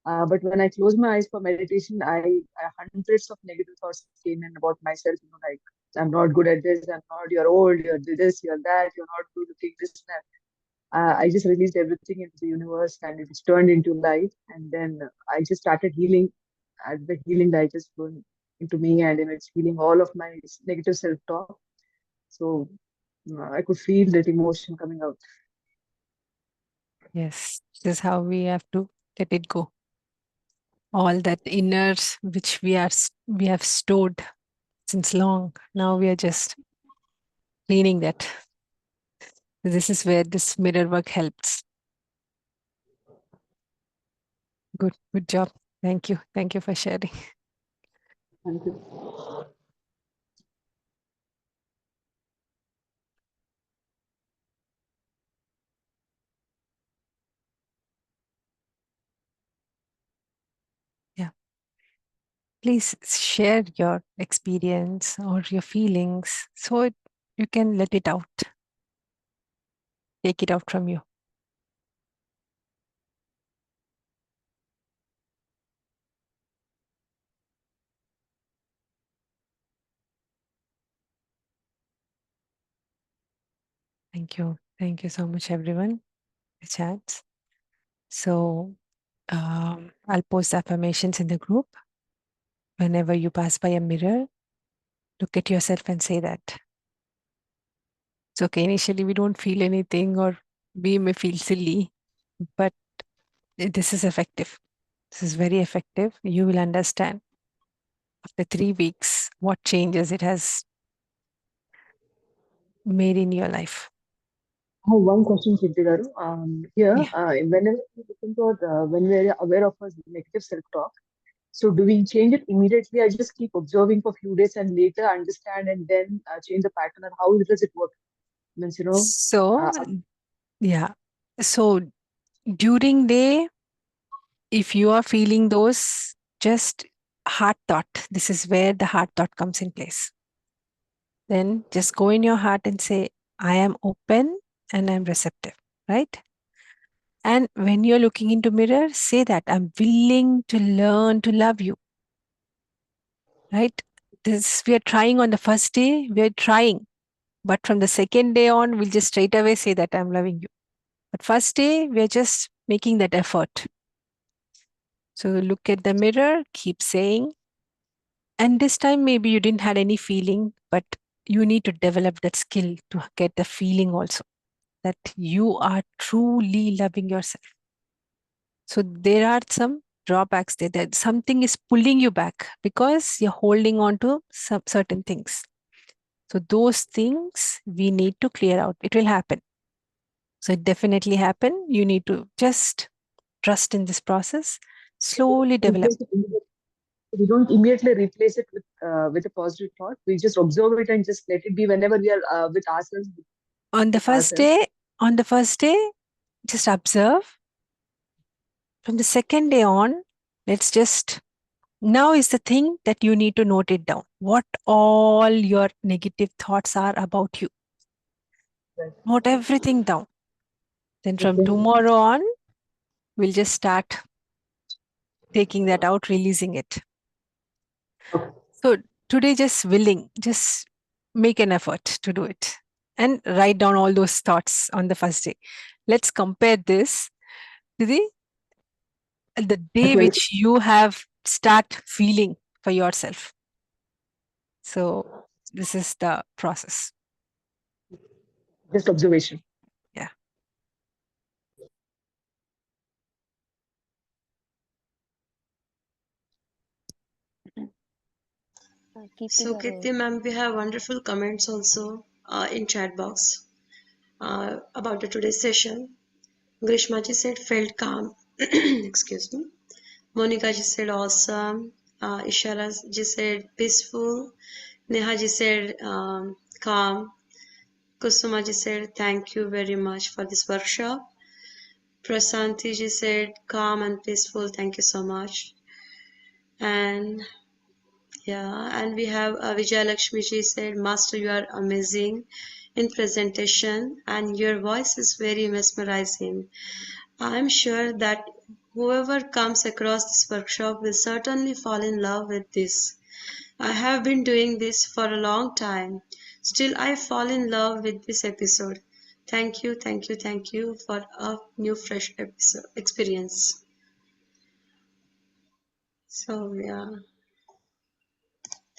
But when I closed my eyes for meditation, I hundreds of negative thoughts came in about myself. Like I'm not good at this. I'm not. You're old. You're this. You're that. You're not good looking. This and that. I just released everything into the universe, and it was turned into light. And then I just started healing. The healing light is flowing into me, and it's healing all of my negative self-talk. So I could feel that emotion coming out. Yes, this is how we have to let it go. All that inner which we have stored since long. Now we are just cleaning that. This is where this mirror work helps. Good job. Thank you. Thank you for sharing. Thank you. Yeah. Please share your experience or your feelings so you can let it out. Take it out from you. Thank you. Thank you so much, everyone. The chats. So I'll post affirmations in the group. Whenever you pass by a mirror, look at yourself and say that. It's okay. Initially, we don't feel anything or we may feel silly, but this is effective. This is very effective. You will understand after 3 weeks what changes it has made in your life. I have one question, Kirti Garu. Here, Yeah. whenever we listen to when we're aware of our negative self-talk, so do we change it immediately? I just keep observing for a few days and later understand and then change the pattern. And how does it work? Means, So, yeah. So during day, if you are feeling those, just heart thought. This is where the heart thought comes in place. Then just go in your heart and say, I am open and I'm receptive, right? And when you're looking into mirror, say that I'm willing to learn to love you, right? This we are trying on the first day, we are trying. But from the second day on, we'll just straight away say that I'm loving you. But first day, we're just making that effort. So look at the mirror, keep saying. And this time, maybe you didn't had any feeling, but you need to develop that skill to get the feeling also that you are truly loving yourself. So there are some drawbacks there, that something is pulling you back because you're holding on to some certain things. So those things we need to clear out. It will happen. So it definitely happen. You need to just trust in this process, slowly develop. Replace it we don't immediately replace it with a positive thought. We just observe it and just let it be whenever we are with ourselves. On the With first ourselves. day, just observe. From the second day on, let's just now is the thing that you need to note it down. What all your negative thoughts are about you. Right. Note everything down. Then from Okay. tomorrow on, we'll just start taking that out, releasing it. Okay. So today, just willing, just make an effort to do it and write down all those thoughts on the first day. Let's compare this to the day Okay. which you have start feeling for yourself. So this is the process. Just observation. Yeah. So Kirti ma'am, we have wonderful comments also in chat box about the today's session. Grishma ji said felt calm. Excuse me. Monica ji said awesome. Ishara ji said peaceful. Neha ji said calm. Kusuma ji said thank you very much for this workshop. Prasanti ji said calm and peaceful. Thank you so much. And yeah, and we have Vijay Lakshmi ji said, Master, you are amazing in presentation and your voice is very mesmerizing. I'm sure that whoever comes across this workshop will certainly fall in love with this. I have been doing this for a long time. Still, I fall in love with this episode. Thank you, thank you, thank you for a new fresh episode experience. So yeah.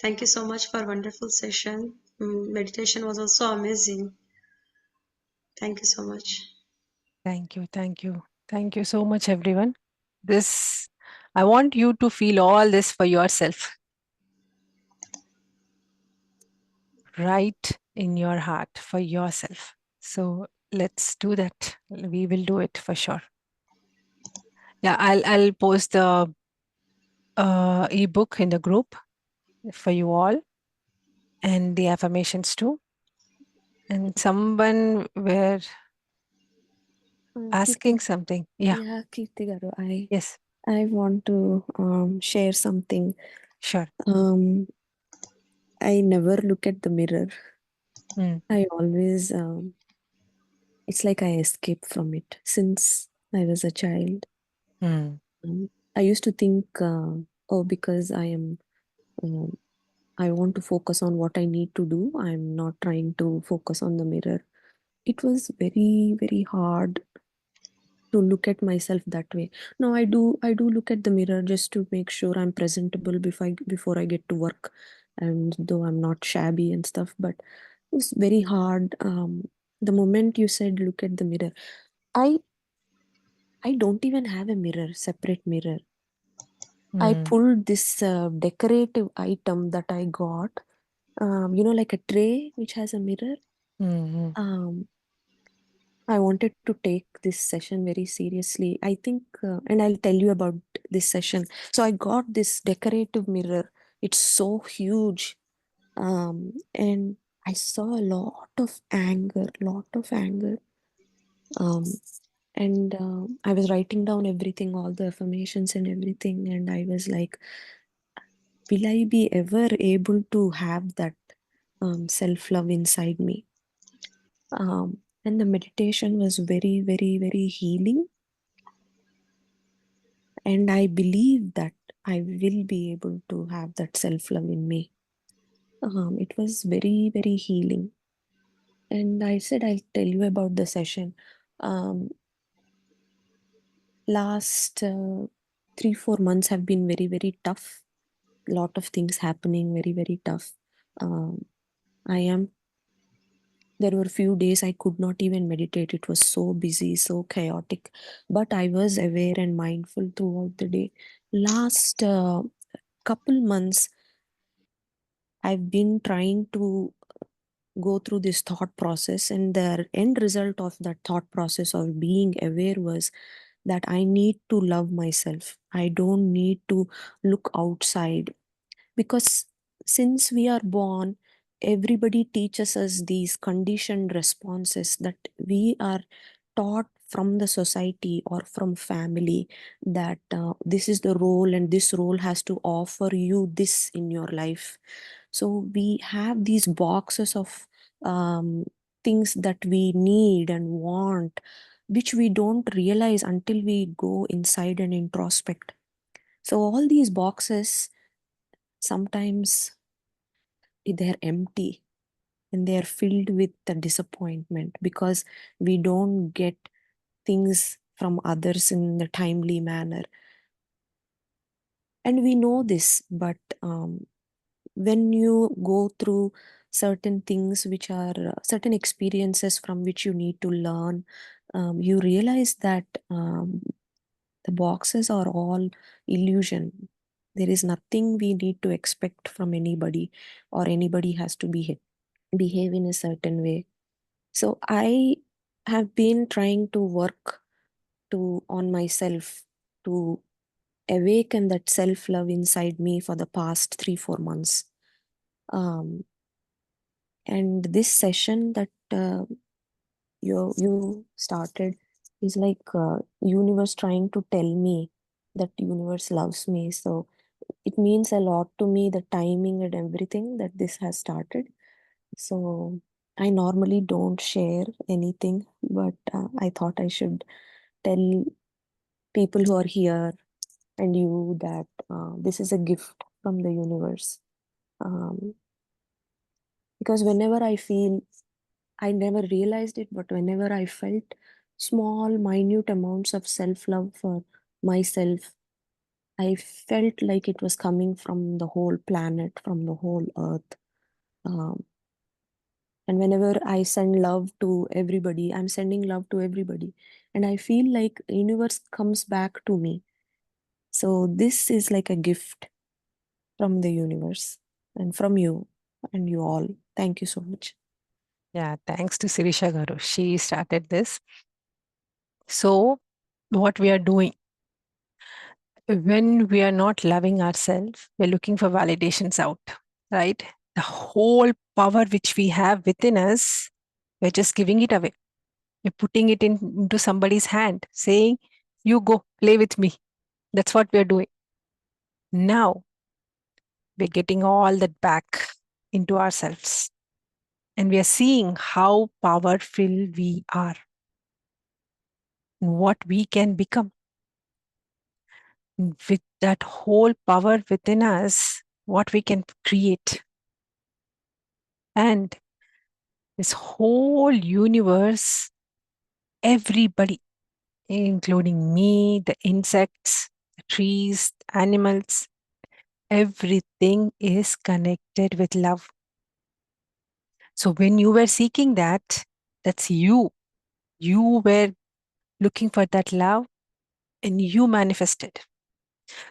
Thank you so much for a wonderful session. Meditation was also amazing. Thank you so much. Thank you. Thank you. Thank you so much, everyone. I want you to feel all this for yourself, right in your heart for yourself. So let's do that. We will do it for sure. Yeah, I'll post the ebook in the group for you all and the affirmations too. And someone were asking Kirti, something. Yeah. yeah, Kirti Garu, Yes. I want to share something. Sure. I never look at the mirror. Mm. I always, it's like I escape from it since I was a child. Mm. I used to think, oh, because I want to focus on what I need to do. I'm not trying to focus on the mirror. It was very, very hard to look at myself that way. Now I do look at the mirror just to make sure I'm presentable before I get to work, and though I'm not shabby and stuff, but it was very hard. The moment you said look at the mirror, I don't even have a mirror, separate mirror. I pulled this decorative item that I got, like a tray which has a mirror. Mm-hmm. I wanted to take this session very seriously. I think, and I'll tell you about this session. So I got this decorative mirror. It's so huge. And I saw a lot of anger. And I was writing down everything, all the affirmations and everything. And I was like, will I be ever able to have that self-love inside me? And the meditation was very, very, very healing. And I believe that I will be able to have that self-love in me. It was very, very healing. And I said, I'll tell you about the session. Last 3-4 months have been very, very tough. Lot of things happening, very, very tough. There were few days I could not even meditate. It was so busy, so chaotic. But I was aware and mindful throughout the day. Last couple months, I've been trying to go through this thought process, and the end result of that thought process of being aware was that I need to love myself. I don't need to look outside, because since we are born, everybody teaches us these conditioned responses that we are taught from the society or from family, that this is the role and this role has to offer you this in your life. So we have these boxes of things that we need and want, which we don't realize until we go inside and introspect. So all these boxes, sometimes they're empty and they're filled with the disappointment because we don't get things from others in the timely manner. And we know this, but when you go through certain things, which are certain experiences from which you need to learn, you realize that the boxes are all illusion. There is nothing we need to expect from anybody, or anybody has to behave in a certain way. So I have been trying to work on myself to awaken that self-love inside me for the past 3-4 months. And this session that you started is like universe trying to tell me that universe loves me. So it means a lot to me, the timing and everything that this has started. So I normally don't share anything, but I thought I should tell people who are here and you that this is a gift from the universe. Because whenever I feel, I never realized it, but whenever I felt small, minute amounts of self-love for myself, I felt like it was coming from the whole planet, from the whole earth. And whenever I send love to everybody, I'm sending love to everybody. And I feel like universe comes back to me. So this is like a gift from the universe and from you and you all. Thank you so much. Yeah, thanks to Sirisha Garu. She started this. So, what we are doing when we are not loving ourselves, we're looking for validations out, right? The whole power which we have within us, we're just giving it away. We're putting it into somebody's hand, saying, you go play with me. That's what we're doing. Now, we're getting all that back into ourselves. And we are seeing how powerful we are and what we can become. With that whole power within us, what we can create. And this whole universe, everybody, including me, the insects, the trees, the animals, everything is connected with love. So when you were seeking that, that's you. You were looking for that love and you manifested.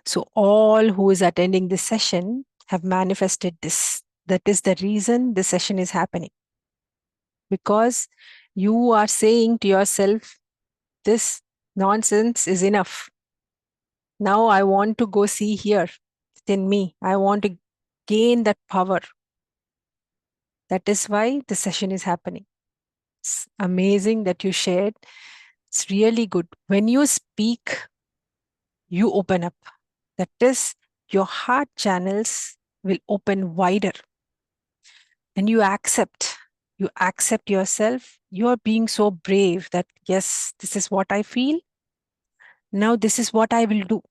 So all who is attending this session have manifested this. That is the reason this session is happening. Because you are saying to yourself, this nonsense is enough. Now I want to go see here within me. I want to gain that power. That is why the session is happening. It's amazing that you shared. It's really good. When you speak, you open up. That is, your heart channels will open wider. And you accept you accept yourself, you're being so brave that, yes, this is what I feel. Now, this is what I will do.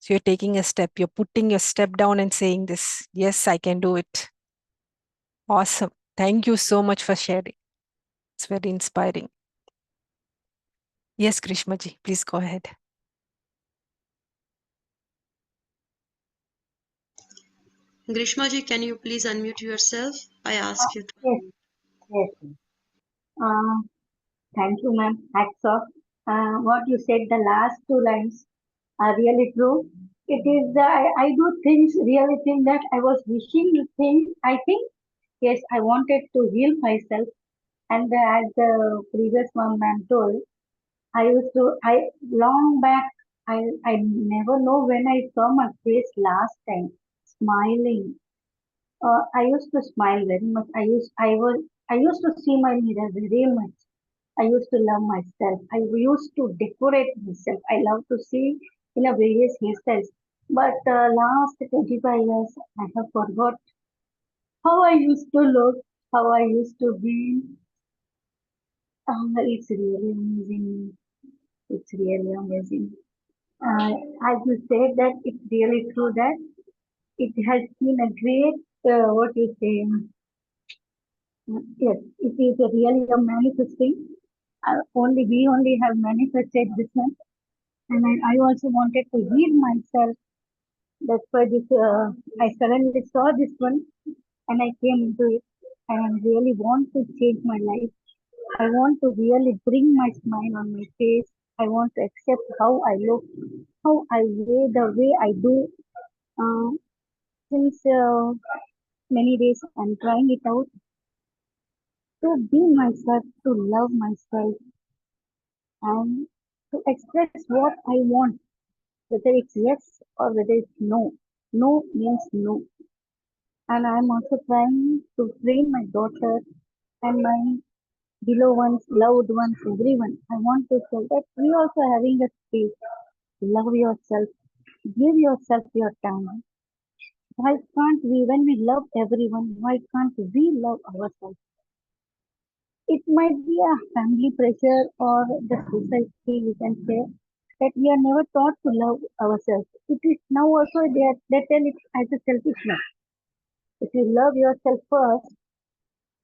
So you're taking a step, you're putting your step down and saying this, yes, I can do it. Awesome. Thank you so much for sharing. It's very inspiring. Yes, Grishmaji, please go ahead. Grishmaji, can you please unmute yourself? I ask you to. Yes, yes. Uh, Thank you, ma'am. Hats off. What you said, the last two lines are really true. It is, I do things, really think that I was wishing things. I think, yes, I wanted to heal myself. And as the previous one man told, long back, I never know when I saw my face last time, smiling. I used to smile very much. I used to see my mirror very much. I used to love myself. I used to decorate myself. I love to see in a various hairstyles. But last 25 years, I have forgot how I used to look, how I used to be. It's really amazing. It's really amazing. Uh, as you said that it's really true that it has been a great, what you say, yes, it is a really a manifesting. We only have manifested this one. And I also wanted to heal myself. That's why I suddenly saw this one and I came into it. And I really want to change my life. I want to really bring my smile on my face. I want to accept how I look, how I weigh the way I do. Uh, since many days, I'm trying it out to be myself, to love myself, and to express what I want, whether it's yes or whether it's no. No means no. And I'm also trying to train my daughter and my below ones, loved ones, everyone. I want to say that we also having a space. Love yourself. Give yourself your time. Why can't we, when we love everyone, why can't we love ourselves? It might be a family pressure or the society, we can say, that we are never taught to love ourselves. It is now also they tell it as a selfishness. If you love yourself first,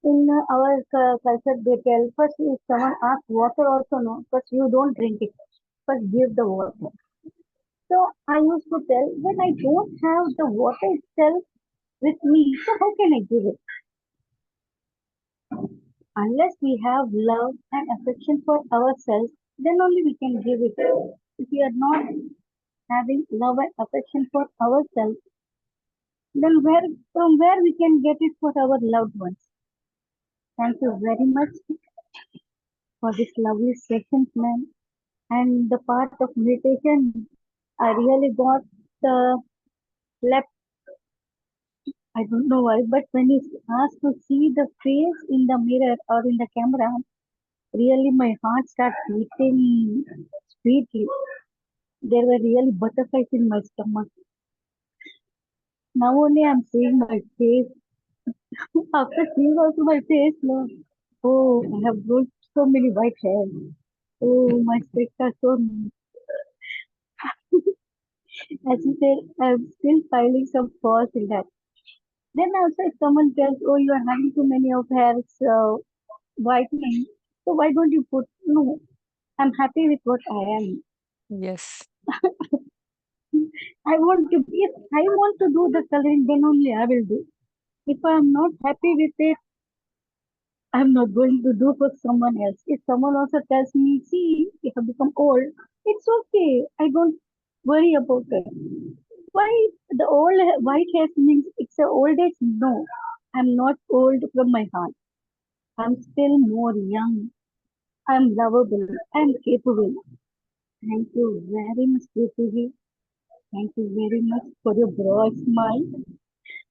in our culture, they tell first if someone asks water also no, first you don't drink it. First give the water. So I used to tell when I don't have the water itself with me, so how can I give it? Unless we have love and affection for ourselves, then only we can give it. If we are not having love and affection for ourselves, then from where we can get it for our loved ones? Thank you very much for this lovely session, ma'am. And the part of meditation, I really got left. I don't know why, but when you asked to see the face in the mirror or in the camera, really my heart started beating sweetly. There were really butterflies in my stomach. Now only I'm seeing my face. After seeing also my face, no. Oh, I have grown so many white hairs. Oh, my specs are so. As you said, I'm still finding some flaws in that. Then also, if someone tells, "Oh, you are having too many of hairs whitening," so why don't you put? No, I'm happy with what I am. Yes. I want to. If I want to do the coloring, then only I will do. If I am not happy with it, I'm not going to do for someone else. If someone also tells me, "See, you have become old," it's okay. I don't worry about it. Why the old white hair means it's a old age? No, I'm not old from my heart. I'm still more young. I'm lovable. I'm capable. Thank you very much, Prithvi. Thank you very much for your broad smile.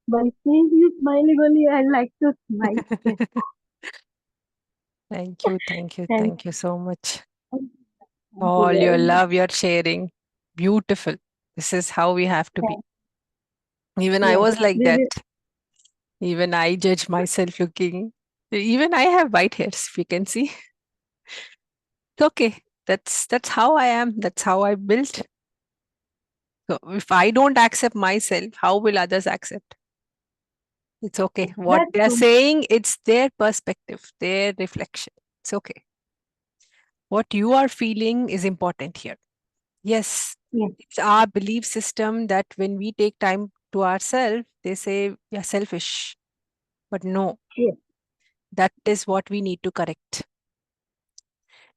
By seeing you smiling only, I like to smile. Yes, Thank you. Thank you. thank, Thank you so much. thank you All your very much. love you're sharing. Beautiful. This is how we have to be. Thank, Even I yes, was like we that. will. Even I judge myself looking. Even I have white hairs, if you can see. It's okay. That's how I am. That's how I built. So if I don't accept myself, how will others accept? It's okay. What That's they are true. saying, it's their perspective, their reflection. It's okay. What you are feeling is important here. Yes, Yes, it's our belief system that when we take time to ourselves, they say we are selfish. But no, yes, that is what we need to correct.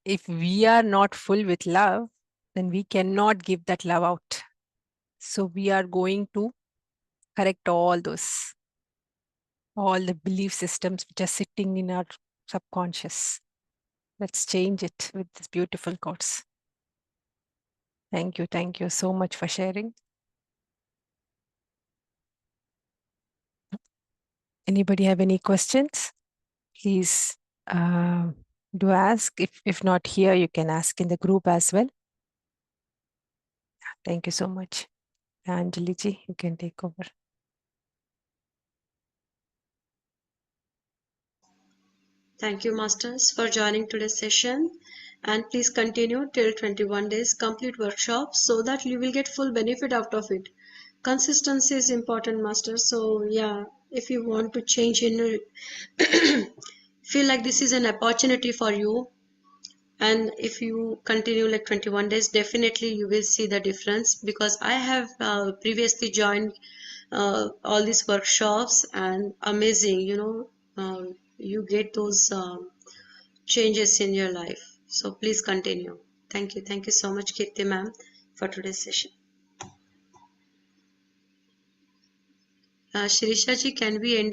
If we are not full with love, then we cannot give that love out. So we are going to correct all the belief systems which are sitting in our subconscious. Let's change it with this beautiful quotes. Thank you so much for sharing. Anybody have any questions? Please do ask. If not here, you can ask in the group as well. Thank you so much. Anjali ji, you can take over. Thank you, Masters, for joining today's session. And please continue till 21 days complete workshop so that you will get full benefit out of it. Consistency is important, Masters. So, yeah, if you want to change in feel like this is an opportunity for you, and if you continue like 21 days, definitely you will see the difference, because I have previously joined all these workshops, and amazing, you get those changes in your life. So please continue. Thank you so much, Kirti ma'am, for today's session. Shirisha ji, can we end